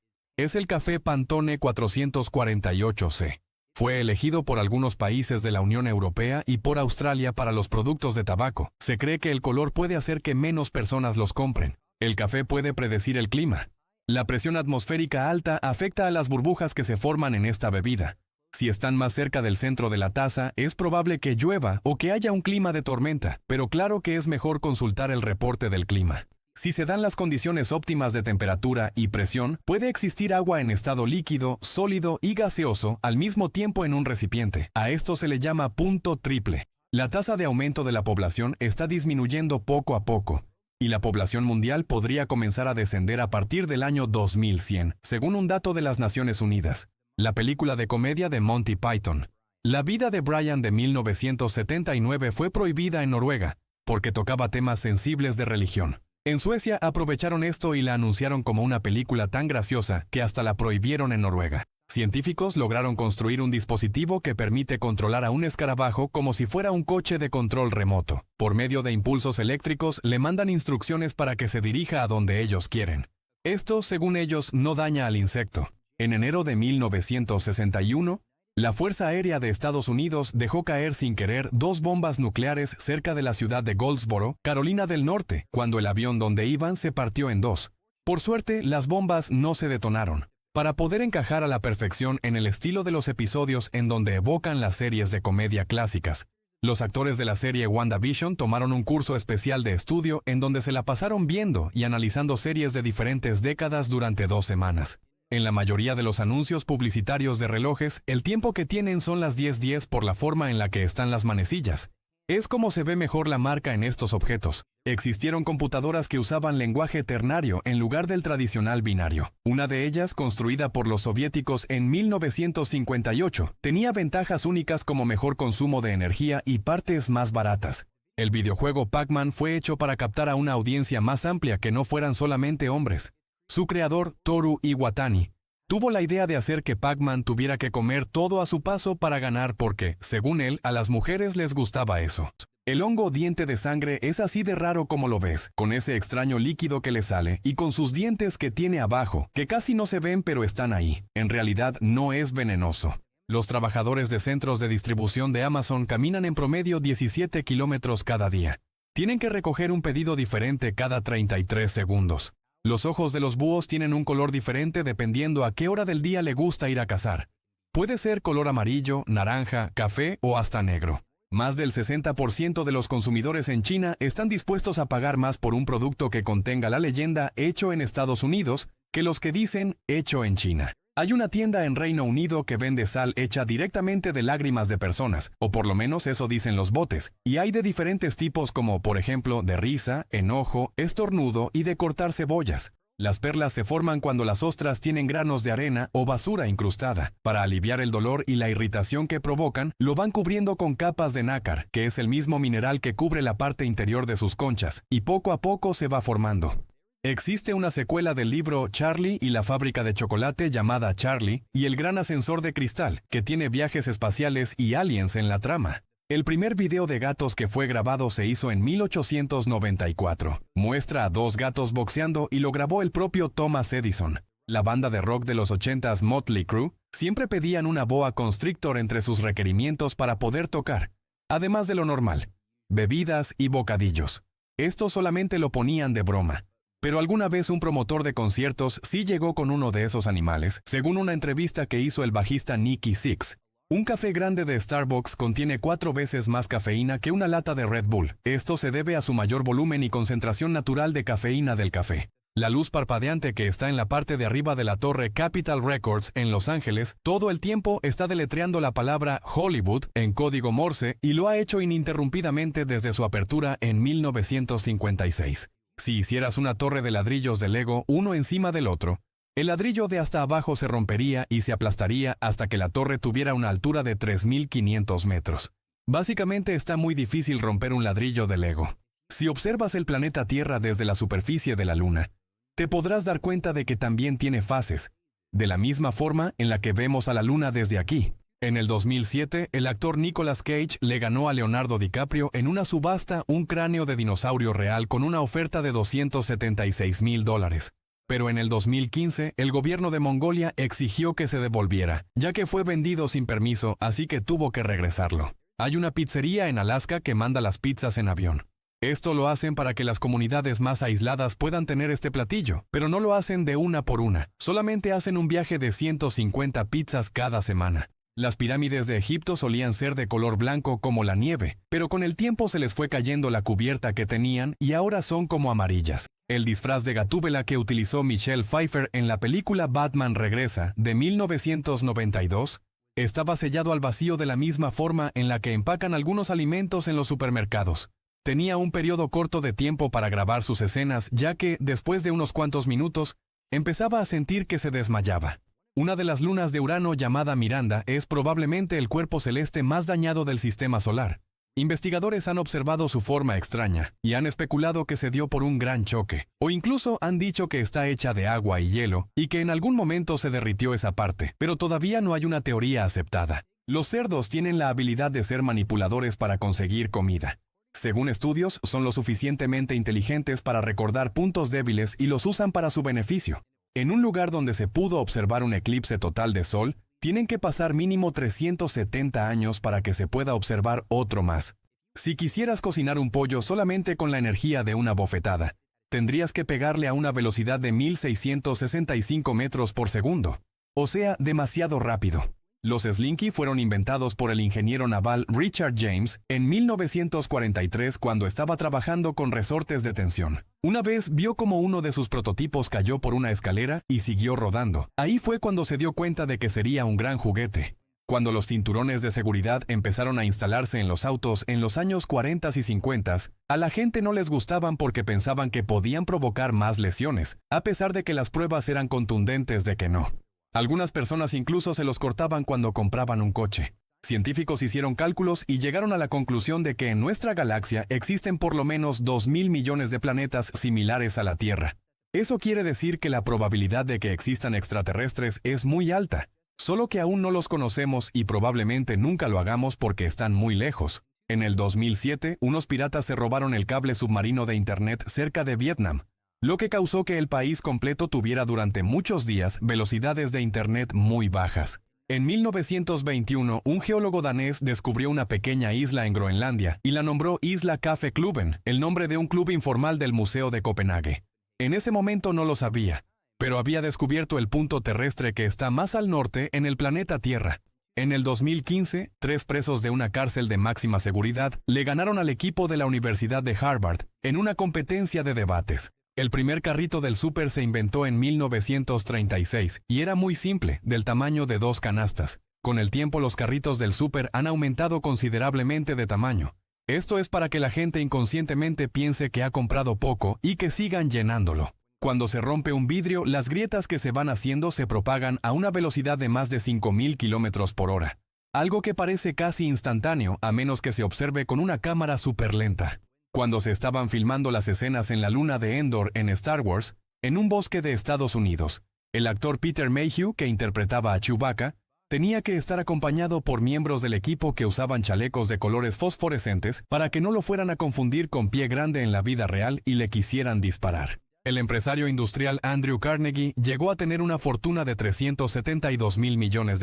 es el café Pantone 448C. Fue elegido por algunos países de la Unión Europea y por Australia para los productos de tabaco. Se cree que el color puede hacer que menos personas los compren. El café puede predecir el clima. La presión atmosférica alta afecta a las burbujas que se forman en esta bebida. Si están más cerca del centro de la taza, es probable que llueva o que haya un clima de tormenta, pero claro que es mejor consultar el reporte del clima. Si se dan las condiciones óptimas de temperatura y presión, puede existir agua en estado líquido, sólido y gaseoso al mismo tiempo en un recipiente. A esto se le llama punto triple. La tasa de aumento de la población está disminuyendo poco a poco, y la población mundial podría comenzar a descender a partir del año 2100, según un dato de las Naciones Unidas. La película de comedia de Monty Python, La vida de Brian de 1979 fue prohibida en Noruega, porque tocaba temas sensibles de religión. En Suecia aprovecharon esto y la anunciaron como una película tan graciosa que hasta la prohibieron en Noruega. Científicos lograron construir un dispositivo que permite controlar a un escarabajo como si fuera un coche de control remoto. Por medio de impulsos eléctricos le mandan instrucciones para que se dirija a donde ellos quieren. Esto, según ellos, no daña al insecto. En enero de 1961, la Fuerza Aérea de Estados Unidos dejó caer sin querer 2 bombas nucleares cerca de la ciudad de Goldsboro, Carolina del Norte, cuando el avión donde iban se partió en 2. Por suerte, las bombas no se detonaron. Para poder encajar a la perfección en el estilo de los episodios en donde evocan las series de comedia clásicas, los actores de la serie WandaVision tomaron un curso especial de estudio en donde se la pasaron viendo y analizando series de diferentes décadas durante 2 semanas. En la mayoría de los anuncios publicitarios de relojes, el tiempo que tienen son las 10:10 por la forma en la que están las manecillas. Es como se ve mejor la marca en estos objetos. Existieron computadoras que usaban lenguaje ternario en lugar del tradicional binario. Una de ellas, construida por los soviéticos en 1958, tenía ventajas únicas como mejor consumo de energía y partes más baratas. El videojuego Pac-Man fue hecho para captar a una audiencia más amplia que no fueran solamente hombres. Su creador, Toru Iwatani, tuvo la idea de hacer que Pac-Man tuviera que comer todo a su paso para ganar porque, según él, a las mujeres les gustaba eso. El hongo diente de sangre es así de raro como lo ves, con ese extraño líquido que le sale y con sus dientes que tiene abajo, que casi no se ven pero están ahí. En realidad no es venenoso. Los trabajadores de centros de distribución de Amazon caminan en promedio 17 kilómetros cada día. Tienen que recoger un pedido diferente cada 33 segundos. Los ojos de los búhos tienen un color diferente dependiendo a qué hora del día le gusta ir a cazar. Puede ser color amarillo, naranja, café o hasta negro. Más del 60% de los consumidores en China están dispuestos a pagar más por un producto que contenga la leyenda "hecho en Estados Unidos" que los que dicen "hecho en China". Hay una tienda en Reino Unido que vende sal hecha directamente de lágrimas de personas, o por lo menos eso dicen los botes, y hay de diferentes tipos como, por ejemplo, de risa, enojo, estornudo y de cortar cebollas. Las perlas se forman cuando las ostras tienen granos de arena o basura incrustada. Para aliviar el dolor y la irritación que provocan, lo van cubriendo con capas de nácar, que es el mismo mineral que cubre la parte interior de sus conchas, y poco a poco se va formando. Existe una secuela del libro Charlie y la fábrica de chocolate llamada Charlie y el gran ascensor de cristal, que tiene viajes espaciales y aliens en la trama. El primer video de gatos que fue grabado se hizo en 1894. Muestra a 2 gatos boxeando y lo grabó el propio Thomas Edison. La banda de rock de los 80s Motley Crue siempre pedían una boa constrictor entre sus requerimientos para poder tocar, además de lo normal, bebidas y bocadillos. Esto solamente lo ponían de broma. Pero alguna vez un promotor de conciertos sí llegó con uno de esos animales, según una entrevista que hizo el bajista Nicky Sixx. Un café grande de Starbucks contiene 4 veces más cafeína que una lata de Red Bull. Esto se debe a su mayor volumen y concentración natural de cafeína del café. La luz parpadeante que está en la parte de arriba de la torre Capitol Records en Los Ángeles todo el tiempo está deletreando la palabra Hollywood en código Morse y lo ha hecho ininterrumpidamente desde su apertura en 1956. Si hicieras una torre de ladrillos de Lego uno encima del otro, el ladrillo de hasta abajo se rompería y se aplastaría hasta que la torre tuviera una altura de 3.500 metros. Básicamente está muy difícil romper un ladrillo de Lego. Si observas el planeta Tierra desde la superficie de la Luna, te podrás dar cuenta de que también tiene fases, de la misma forma en la que vemos a la Luna desde aquí. En el 2007, el actor Nicolas Cage le ganó a Leonardo DiCaprio en una subasta un cráneo de dinosaurio real con una oferta de $276,000. Pero en el 2015, el gobierno de Mongolia exigió que se devolviera, ya que fue vendido sin permiso, así que tuvo que regresarlo. Hay una pizzería en Alaska que manda las pizzas en avión. Esto lo hacen para que las comunidades más aisladas puedan tener este platillo, pero no lo hacen de una por una. Solamente hacen un viaje de 150 pizzas cada semana. Las pirámides de Egipto solían ser de color blanco como la nieve, pero con el tiempo se les fue cayendo la cubierta que tenían y ahora son como amarillas. El disfraz de Gatúbela que utilizó Michelle Pfeiffer en la película Batman Regresa de 1992 estaba sellado al vacío de la misma forma en la que empacan algunos alimentos en los supermercados. Tenía un periodo corto de tiempo para grabar sus escenas, ya que, después de unos cuantos minutos, empezaba a sentir que se desmayaba. Una de las lunas de Urano llamada Miranda es probablemente el cuerpo celeste más dañado del sistema solar. Investigadores han observado su forma extraña y han especulado que se dio por un gran choque, o incluso han dicho que está hecha de agua y hielo y que en algún momento se derritió esa parte, pero todavía no hay una teoría aceptada. Los cerdos tienen la habilidad de ser manipuladores para conseguir comida. Según estudios, son lo suficientemente inteligentes para recordar puntos débiles y los usan para su beneficio. En un lugar donde se pudo observar un eclipse total de sol, tienen que pasar mínimo 370 años para que se pueda observar otro más. Si quisieras cocinar un pollo solamente con la energía de una bofetada, tendrías que pegarle a una velocidad de 1665 metros por segundo. O sea, demasiado rápido. Los Slinky fueron inventados por el ingeniero naval Richard James en 1943 cuando estaba trabajando con resortes de tensión. Una vez vio como uno de sus prototipos cayó por una escalera y siguió rodando. Ahí fue cuando se dio cuenta de que sería un gran juguete. Cuando los cinturones de seguridad empezaron a instalarse en los autos en los años 40 y 50, a la gente no les gustaban porque pensaban que podían provocar más lesiones, a pesar de que las pruebas eran contundentes de que no. Algunas personas incluso se los cortaban cuando compraban un coche. Científicos hicieron cálculos y llegaron a la conclusión de que en nuestra galaxia existen por lo menos 2.000 millones de planetas similares a la Tierra. Eso quiere decir que la probabilidad de que existan extraterrestres es muy alta, solo que aún no los conocemos y probablemente nunca lo hagamos porque están muy lejos. En el 2007, unos piratas se robaron el cable submarino de Internet cerca de Vietnam, lo que causó que el país completo tuviera durante muchos días velocidades de Internet muy bajas. En 1921, un geólogo danés descubrió una pequeña isla en Groenlandia y la nombró Isla Kaffeklubben, el nombre de un club informal del Museo de Copenhague. En ese momento no lo sabía, pero había descubierto el punto terrestre que está más al norte en el planeta Tierra. En el 2015, 3 presos de una cárcel de máxima seguridad le ganaron al equipo de la Universidad de Harvard en una competencia de debates. El primer carrito del súper se inventó en 1936 y era muy simple, del tamaño de 2 canastas. Con el tiempo los carritos del súper han aumentado considerablemente de tamaño. Esto es para que la gente inconscientemente piense que ha comprado poco y que sigan llenándolo. Cuando se rompe un vidrio, las grietas que se van haciendo se propagan a una velocidad de más de 5.000 kilómetros por hora. Algo que parece casi instantáneo a menos que se observe con una cámara súper lenta. Cuando se estaban filmando las escenas en la luna de Endor en Star Wars, en un bosque de Estados Unidos, el actor Peter Mayhew, que interpretaba a Chewbacca, tenía que estar acompañado por miembros del equipo que usaban chalecos de colores fosforescentes para que no lo fueran a confundir con Pie Grande en la vida real y le quisieran disparar. El empresario industrial Andrew Carnegie llegó a tener una fortuna de $372 mil millones.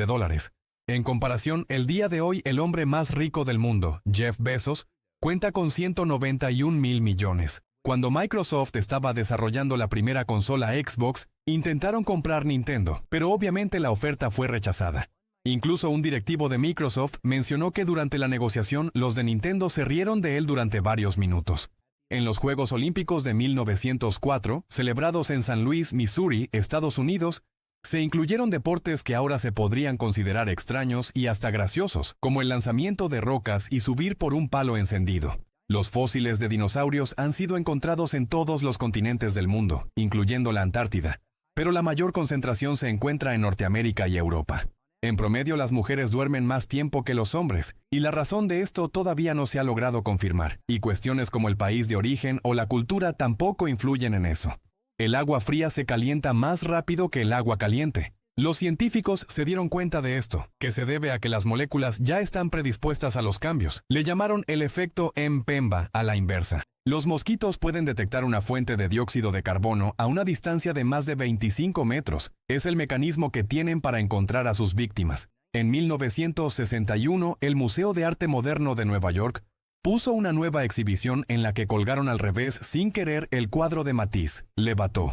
En comparación, el día de hoy el hombre más rico del mundo, Jeff Bezos, cuenta con 191 mil millones. Cuando Microsoft estaba desarrollando la primera consola Xbox, intentaron comprar Nintendo, pero obviamente la oferta fue rechazada. Incluso un directivo de Microsoft mencionó que durante la negociación los de Nintendo se rieron de él durante varios minutos. En los Juegos Olímpicos de 1904, celebrados en San Luis, Missouri, Estados Unidos, se incluyeron deportes que ahora se podrían considerar extraños y hasta graciosos, como el lanzamiento de rocas y subir por un palo encendido. Los fósiles de dinosaurios han sido encontrados en todos los continentes del mundo, incluyendo la Antártida, pero la mayor concentración se encuentra en Norteamérica y Europa. En promedio, las mujeres duermen más tiempo que los hombres, y la razón de esto todavía no se ha logrado confirmar, y cuestiones como el país de origen o la cultura tampoco influyen en eso. El agua fría se calienta más rápido que el agua caliente. Los científicos se dieron cuenta de esto, que se debe a que las moléculas ya están predispuestas a los cambios. Le llamaron el efecto Mpemba a la inversa. Los mosquitos pueden detectar una fuente de dióxido de carbono a una distancia de más de 25 metros. Es el mecanismo que tienen para encontrar a sus víctimas. En 1961, el Museo de Arte Moderno de Nueva York puso una nueva exhibición en la que colgaron al revés sin querer el cuadro de Matisse, Le Bateau.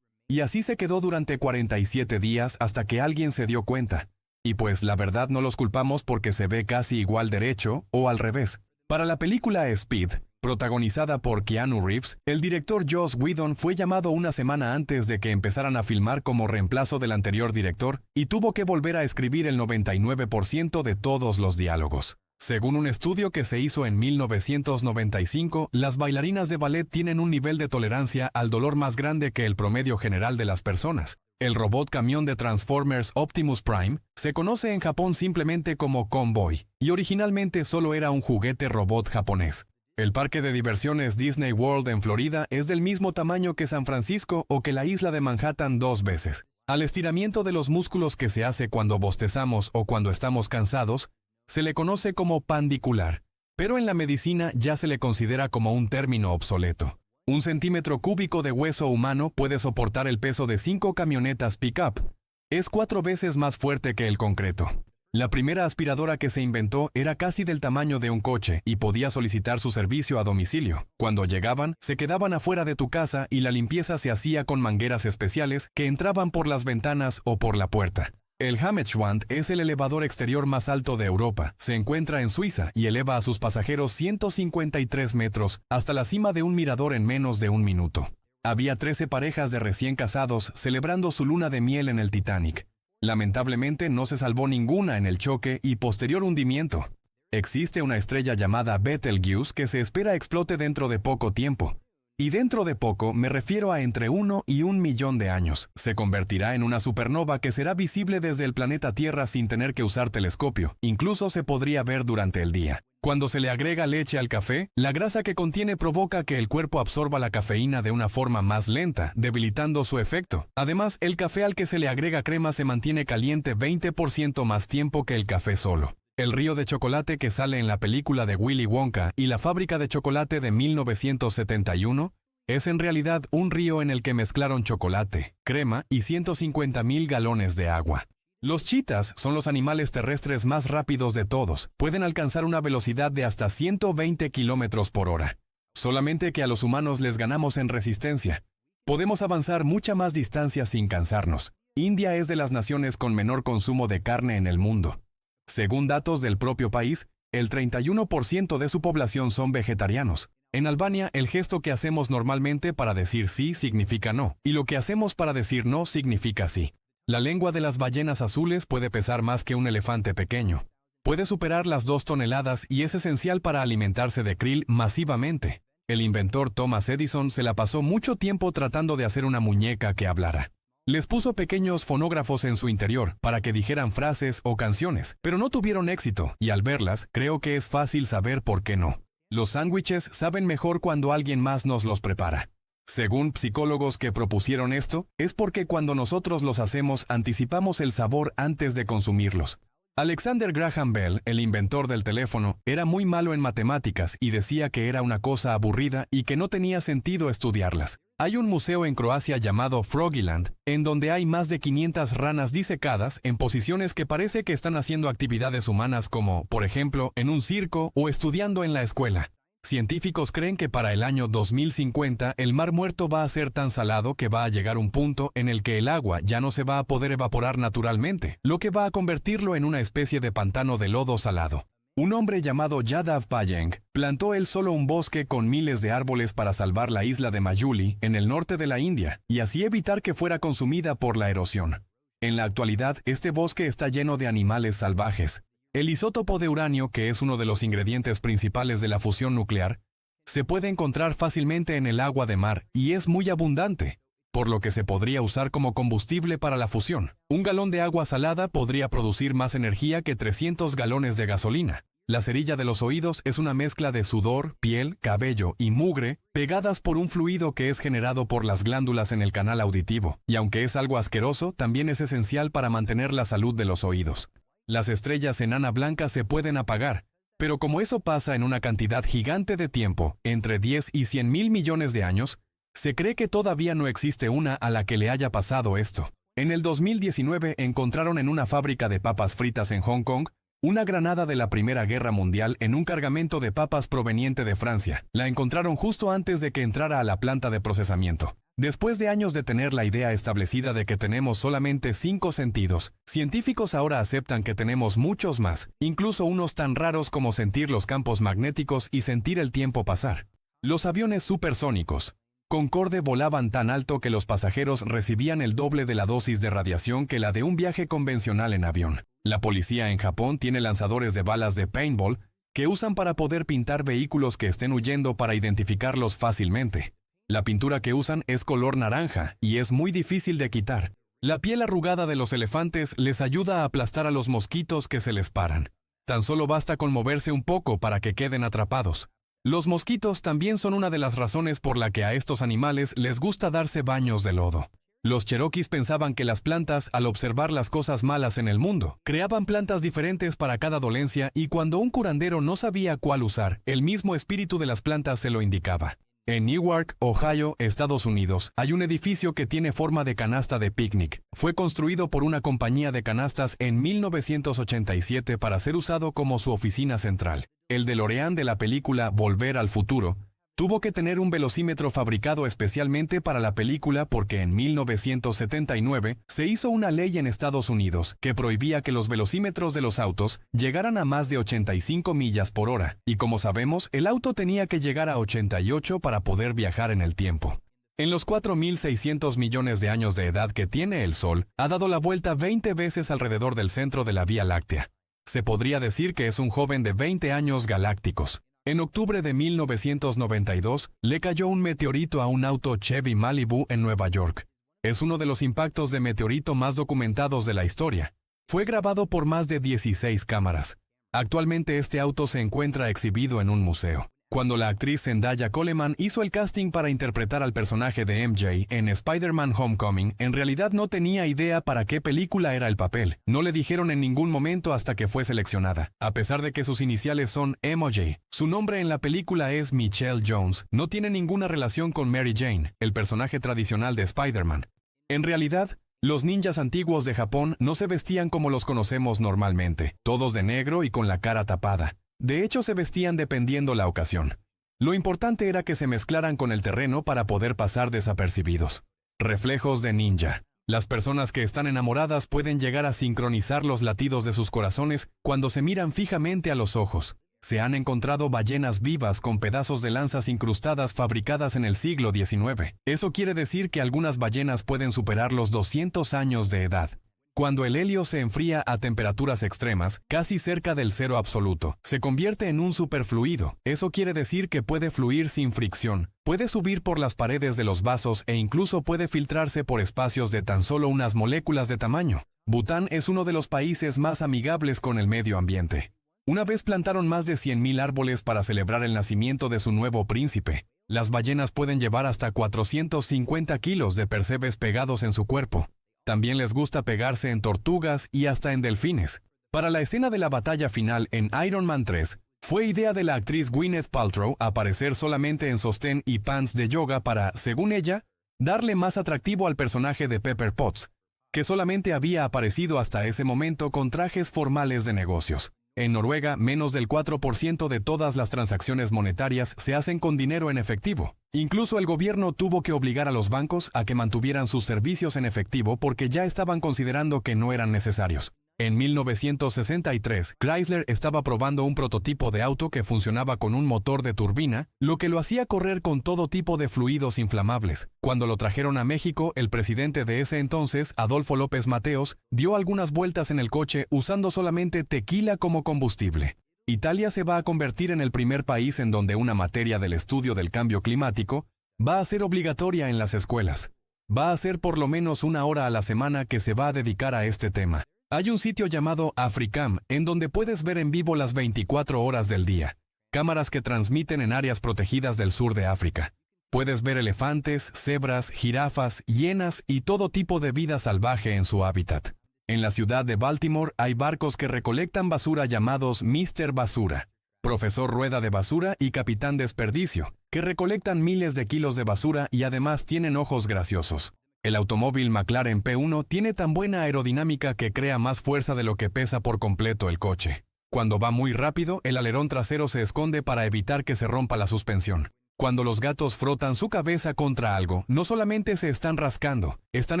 Y así se quedó durante 47 días hasta que alguien se dio cuenta. Y pues la verdad no los culpamos porque se ve casi igual derecho o al revés. Para la película Speed, protagonizada por Keanu Reeves, el director Joss Whedon fue llamado una semana antes de que empezaran a filmar como reemplazo del anterior director y tuvo que volver a escribir el 99% de todos los diálogos. Según un estudio que se hizo en 1995, las bailarinas de ballet tienen un nivel de tolerancia al dolor más grande que el promedio general de las personas. El robot camión de Transformers Optimus Prime se conoce en Japón simplemente como Convoy, y originalmente solo era un juguete robot japonés. El parque de diversiones Disney World en Florida es del mismo tamaño que San Francisco o que la isla de Manhattan 2 veces. Al estiramiento de los músculos que se hace cuando bostezamos o cuando estamos cansados, se le conoce como pandicular, pero en la medicina ya se le considera como un término obsoleto. Un centímetro cúbico de hueso humano puede soportar el peso de 5 camionetas pick-up. Es 4 veces más fuerte que el concreto. La primera aspiradora que se inventó era casi del tamaño de un coche y podía solicitar su servicio a domicilio. Cuando llegaban, se quedaban afuera de tu casa y la limpieza se hacía con mangueras especiales que entraban por las ventanas o por la puerta. El Hammerschwand es el elevador exterior más alto de Europa. Se encuentra en Suiza y eleva a sus pasajeros 153 metros hasta la cima de un mirador en menos de un minuto. Había 13 parejas de recién casados celebrando su luna de miel en el Titanic. Lamentablemente no se salvó ninguna en el choque y posterior hundimiento. Existe una estrella llamada Betelgeuse que se espera explote dentro de poco tiempo. Y dentro de poco me refiero a entre 1 y 1 millón de años. Se convertirá en una supernova que será visible desde el planeta Tierra sin tener que usar telescopio. Incluso se podría ver durante el día. Cuando se le agrega leche al café, la grasa que contiene provoca que el cuerpo absorba la cafeína de una forma más lenta, debilitando su efecto. Además, el café al que se le agrega crema se mantiene caliente 20% más tiempo que el café solo. El río de chocolate que sale en la película de Willy Wonka y la fábrica de chocolate de 1971 es en realidad un río en el que mezclaron chocolate, crema y 150,000 galones de agua. Los chitas son los animales terrestres más rápidos de todos. Pueden alcanzar una velocidad de hasta 120 kilómetros por hora. Solamente que a los humanos les ganamos en resistencia. Podemos avanzar mucha más distancia sin cansarnos. India es de las naciones con menor consumo de carne en el mundo. Según datos del propio país, el 31% de su población son vegetarianos. En Albania, el gesto que hacemos normalmente para decir sí significa no, y lo que hacemos para decir no significa sí. La lengua de las ballenas azules puede pesar más que un elefante pequeño. Puede superar las 2 toneladas y es esencial para alimentarse de krill masivamente. El inventor Thomas Edison se la pasó mucho tiempo tratando de hacer una muñeca que hablara. Les puso pequeños fonógrafos en su interior para que dijeran frases o canciones, pero no tuvieron éxito, y al verlas, creo que es fácil saber por qué no. Los sándwiches saben mejor cuando alguien más nos los prepara. Según psicólogos que propusieron esto, es porque cuando nosotros los hacemos anticipamos el sabor antes de consumirlos. Alexander Graham Bell, el inventor del teléfono, era muy malo en matemáticas y decía que era una cosa aburrida y que no tenía sentido estudiarlas. Hay un museo en Croacia llamado Froggyland, en donde hay más de 500 ranas disecadas en posiciones que parece que están haciendo actividades humanas como, por ejemplo, en un circo o estudiando en la escuela. Científicos creen que para el año 2050 el mar muerto va a ser tan salado que va a llegar un punto en el que el agua ya no se va a poder evaporar naturalmente, lo que va a convertirlo en una especie de pantano de lodo salado. Un hombre llamado Yadav Payeng plantó él solo un bosque con miles de árboles para salvar la isla de Mayuli en el norte de la India y así evitar que fuera consumida por la erosión. En la actualidad, este bosque está lleno de animales salvajes. El isótopo de uranio, que es uno de los ingredientes principales de la fusión nuclear, se puede encontrar fácilmente en el agua de mar y es muy abundante, por lo que se podría usar como combustible para la fusión. Un galón de agua salada podría producir más energía que 300 galones de gasolina. La cerilla de los oídos es una mezcla de sudor, piel, cabello y mugre pegadas por un fluido que es generado por las glándulas en el canal auditivo, y aunque es algo asqueroso, también es esencial para mantener la salud de los oídos. Las estrellas enana blanca se pueden apagar, pero como eso pasa en una cantidad gigante de tiempo, entre 10 y 100,000 millones de años, se cree que todavía no existe una a la que le haya pasado esto. En el 2019 encontraron en una fábrica de papas fritas en Hong Kong una granada de la Primera Guerra Mundial en un cargamento de papas proveniente de Francia. La encontraron justo antes de que entrara a la planta de procesamiento. Después de años de tener la idea establecida de que tenemos solamente 5 sentidos, científicos ahora aceptan que tenemos muchos más, incluso unos tan raros como sentir los campos magnéticos y sentir el tiempo pasar. Los aviones supersónicos. Concorde volaban tan alto que los pasajeros recibían el doble de la dosis de radiación que la de un viaje convencional en avión. La policía en Japón tiene lanzadores de balas de paintball que usan para poder pintar vehículos que estén huyendo para identificarlos fácilmente. La pintura que usan es color naranja y es muy difícil de quitar. La piel arrugada de los elefantes les ayuda a aplastar a los mosquitos que se les paran. Tan solo basta con moverse un poco para que queden atrapados. Los mosquitos también son una de las razones por la que a estos animales les gusta darse baños de lodo. Los cherokees pensaban que las plantas, al observar las cosas malas en el mundo, creaban plantas diferentes para cada dolencia y cuando un curandero no sabía cuál usar, el mismo espíritu de las plantas se lo indicaba. En Newark, Ohio, Estados Unidos, hay un edificio que tiene forma de canasta de picnic. Fue construido por una compañía de canastas en 1987 para ser usado como su oficina central. El DeLorean de la película Volver al Futuro tuvo que tener un velocímetro fabricado especialmente para la película porque en 1979 se hizo una ley en Estados Unidos que prohibía que los velocímetros de los autos llegaran a más de 85 millas por hora, y como sabemos, el auto tenía que llegar a 88 para poder viajar en el tiempo. En los 4.600 millones de años de edad que tiene el Sol, ha dado la vuelta 20 veces alrededor del centro de la Vía Láctea. Se podría decir que es un joven de 20 años galácticos. En octubre de 1992, le cayó un meteorito a un auto Chevy Malibu en Nueva York. Es uno de los impactos de meteorito más documentados de la historia. Fue grabado por más de 16 cámaras. Actualmente este auto se encuentra exhibido en un museo. Cuando la actriz Zendaya Coleman hizo el casting para interpretar al personaje de MJ en Spider-Man Homecoming, en realidad no tenía idea para qué película era el papel. No le dijeron en ningún momento hasta que fue seleccionada. A pesar de que sus iniciales son MJ, su nombre en la película es Michelle Jones. No tiene ninguna relación con Mary Jane, el personaje tradicional de Spider-Man. En realidad, los ninjas antiguos de Japón no se vestían como los conocemos normalmente, todos de negro y con la cara tapada. De hecho, se vestían dependiendo la ocasión. Lo importante era que se mezclaran con el terreno para poder pasar desapercibidos. Reflejos de ninja. Las personas que están enamoradas pueden llegar a sincronizar los latidos de sus corazones cuando se miran fijamente a los ojos. Se han encontrado ballenas vivas con pedazos de lanzas incrustadas fabricadas en el siglo XIX. Eso quiere decir que algunas ballenas pueden superar los 200 años de edad. Cuando el helio se enfría a temperaturas extremas, casi cerca del cero absoluto, se convierte en un superfluido. Eso quiere decir que puede fluir sin fricción, puede subir por las paredes de los vasos e incluso puede filtrarse por espacios de tan solo unas moléculas de tamaño. Bután es uno de los países más amigables con el medio ambiente. Una vez plantaron más de 100.000 árboles para celebrar el nacimiento de su nuevo príncipe. Las ballenas pueden llevar hasta 450 kilos de percebes pegados en su cuerpo. También les gusta pegarse en tortugas y hasta en delfines. Para la escena de la batalla final en Iron Man 3, fue idea de la actriz Gwyneth Paltrow aparecer solamente en sostén y pants de yoga para, según ella, darle más atractivo al personaje de Pepper Potts, que solamente había aparecido hasta ese momento con trajes formales de negocios. En Noruega, menos del 4% de todas las transacciones monetarias se hacen con dinero en efectivo. Incluso el gobierno tuvo que obligar a los bancos a que mantuvieran sus servicios en efectivo porque ya estaban considerando que no eran necesarios. En 1963, Chrysler estaba probando un prototipo de auto que funcionaba con un motor de turbina, lo que lo hacía correr con todo tipo de fluidos inflamables. Cuando lo trajeron a México, el presidente de ese entonces, Adolfo López Mateos, dio algunas vueltas en el coche usando solamente tequila como combustible. Italia se va a convertir en el primer país en donde una materia del estudio del cambio climático va a ser obligatoria en las escuelas. Va a ser por lo menos 1 hora a la semana que se va a dedicar a este tema. Hay un sitio llamado Africam, en donde puedes ver en vivo las 24 horas del día. Cámaras que transmiten en áreas protegidas del sur de África. Puedes ver elefantes, cebras, jirafas, hienas y todo tipo de vida salvaje en su hábitat. En la ciudad de Baltimore hay barcos que recolectan basura llamados Mr. Basura, Profesor Rueda de Basura y Capitán Desperdicio, que recolectan miles de kilos de basura y además tienen ojos graciosos. El automóvil McLaren P1 tiene tan buena aerodinámica que crea más fuerza de lo que pesa por completo el coche. Cuando va muy rápido, el alerón trasero se esconde para evitar que se rompa la suspensión. Cuando los gatos frotan su cabeza contra algo, no solamente se están rascando, están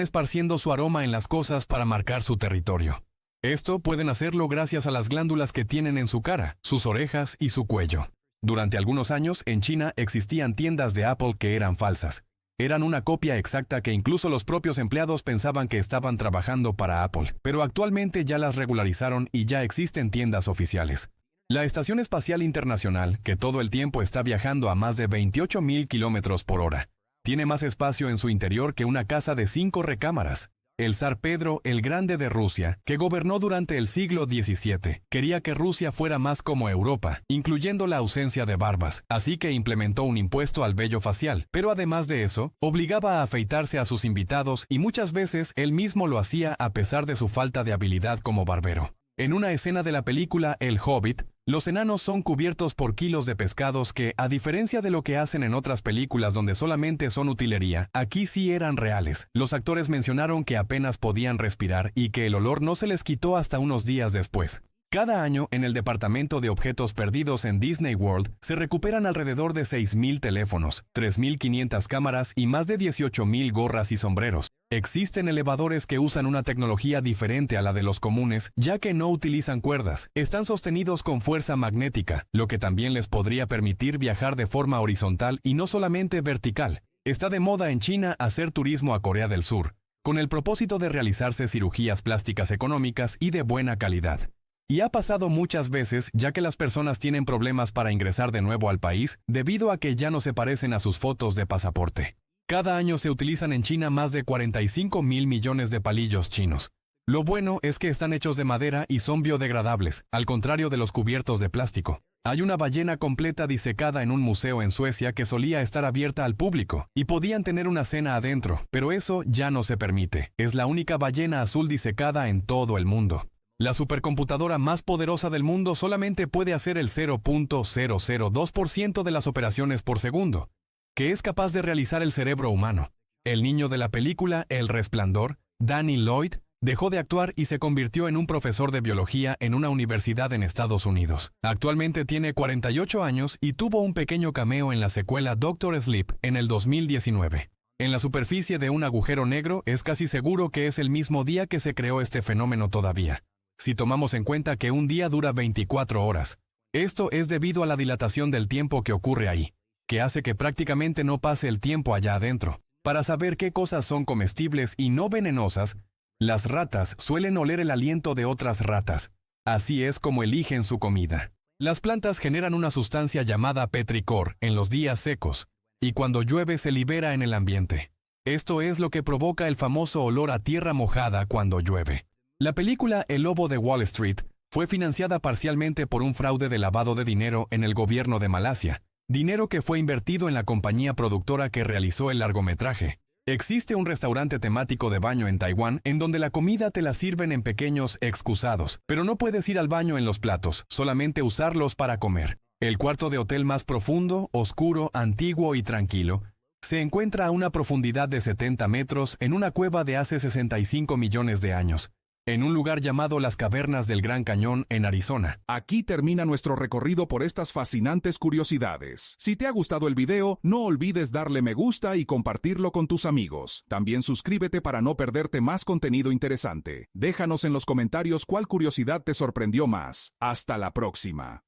esparciendo su aroma en las cosas para marcar su territorio. Esto pueden hacerlo gracias a las glándulas que tienen en su cara, sus orejas y su cuello. Durante algunos años, en China existían tiendas de Apple que eran falsas. Eran una copia exacta que incluso los propios empleados pensaban que estaban trabajando para Apple, pero actualmente ya las regularizaron y ya existen tiendas oficiales. La Estación Espacial Internacional, que todo el tiempo está viajando a más de 28.000 kilómetros por hora, tiene más espacio en su interior que una casa de 5 recámaras. El zar Pedro el Grande de Rusia, que gobernó durante el siglo XVII, quería que Rusia fuera más como Europa, incluyendo la ausencia de barbas, así que implementó un impuesto al vello facial, pero además de eso, obligaba a afeitarse a sus invitados y muchas veces él mismo lo hacía a pesar de su falta de habilidad como barbero. En una escena de la película El Hobbit, Los enanos son cubiertos por kilos de pescados que, a diferencia de lo que hacen en otras películas donde solamente son utilería, aquí sí eran reales. Los actores mencionaron que apenas podían respirar y que el olor no se les quitó hasta unos días después. Cada año, en el Departamento de Objetos Perdidos en Disney World, se recuperan alrededor de 6,000 teléfonos, 3,500 cámaras y más de 18,000 gorras y sombreros. Existen elevadores que usan una tecnología diferente a la de los comunes, ya que no utilizan cuerdas. Están sostenidos con fuerza magnética, lo que también les podría permitir viajar de forma horizontal y no solamente vertical. Está de moda en China hacer turismo a Corea del Sur, con el propósito de realizarse cirugías plásticas económicas y de buena calidad. Y ha pasado muchas veces, ya que las personas tienen problemas para ingresar de nuevo al país debido a que ya no se parecen a sus fotos de pasaporte. Cada año se utilizan en China más de 45,000 millones de palillos chinos. Lo bueno es que están hechos de madera y son biodegradables, al contrario de los cubiertos de plástico. Hay una ballena completa disecada en un museo en Suecia que solía estar abierta al público, y podían tener una cena adentro, pero eso ya no se permite. Es la única ballena azul disecada en todo el mundo. La supercomputadora más poderosa del mundo solamente puede hacer el 0.002% de las operaciones por segundo, que es capaz de realizar el cerebro humano. El niño de la película El Resplandor, Danny Lloyd, dejó de actuar y se convirtió en un profesor de biología en una universidad en Estados Unidos. Actualmente tiene 48 años y tuvo un pequeño cameo en la secuela Doctor Sleep en el 2019. En la superficie de un agujero negro es casi seguro que es el mismo día que se creó este fenómeno todavía, si tomamos en cuenta que un día dura 24 horas. Esto es debido a la dilatación del tiempo que ocurre ahí, que hace que prácticamente no pase el tiempo allá adentro. Para saber qué cosas son comestibles y no venenosas, las ratas suelen oler el aliento de otras ratas. Así es como eligen su comida. Las plantas generan una sustancia llamada petricor en los días secos, y cuando llueve se libera en el ambiente. Esto es lo que provoca el famoso olor a tierra mojada cuando llueve. La película El Lobo de Wall Street fue financiada parcialmente por un fraude de lavado de dinero en el gobierno de Malasia, dinero que fue invertido en la compañía productora que realizó el largometraje. Existe un restaurante temático de baño en Taiwán en donde la comida te la sirven en pequeños excusados, pero no puedes ir al baño en los platos, solamente usarlos para comer. El cuarto de hotel más profundo, oscuro, antiguo y tranquilo se encuentra a una profundidad de 70 metros en una cueva de hace 65 millones de años, en un lugar llamado las Cavernas del Gran Cañón en Arizona.
Aquí termina nuestro recorrido por estas fascinantes curiosidades. Si te ha gustado el video, no olvides darle me gusta y compartirlo con tus amigos. También suscríbete para no perderte más contenido interesante. Déjanos en los comentarios cuál curiosidad te sorprendió más. Hasta la próxima.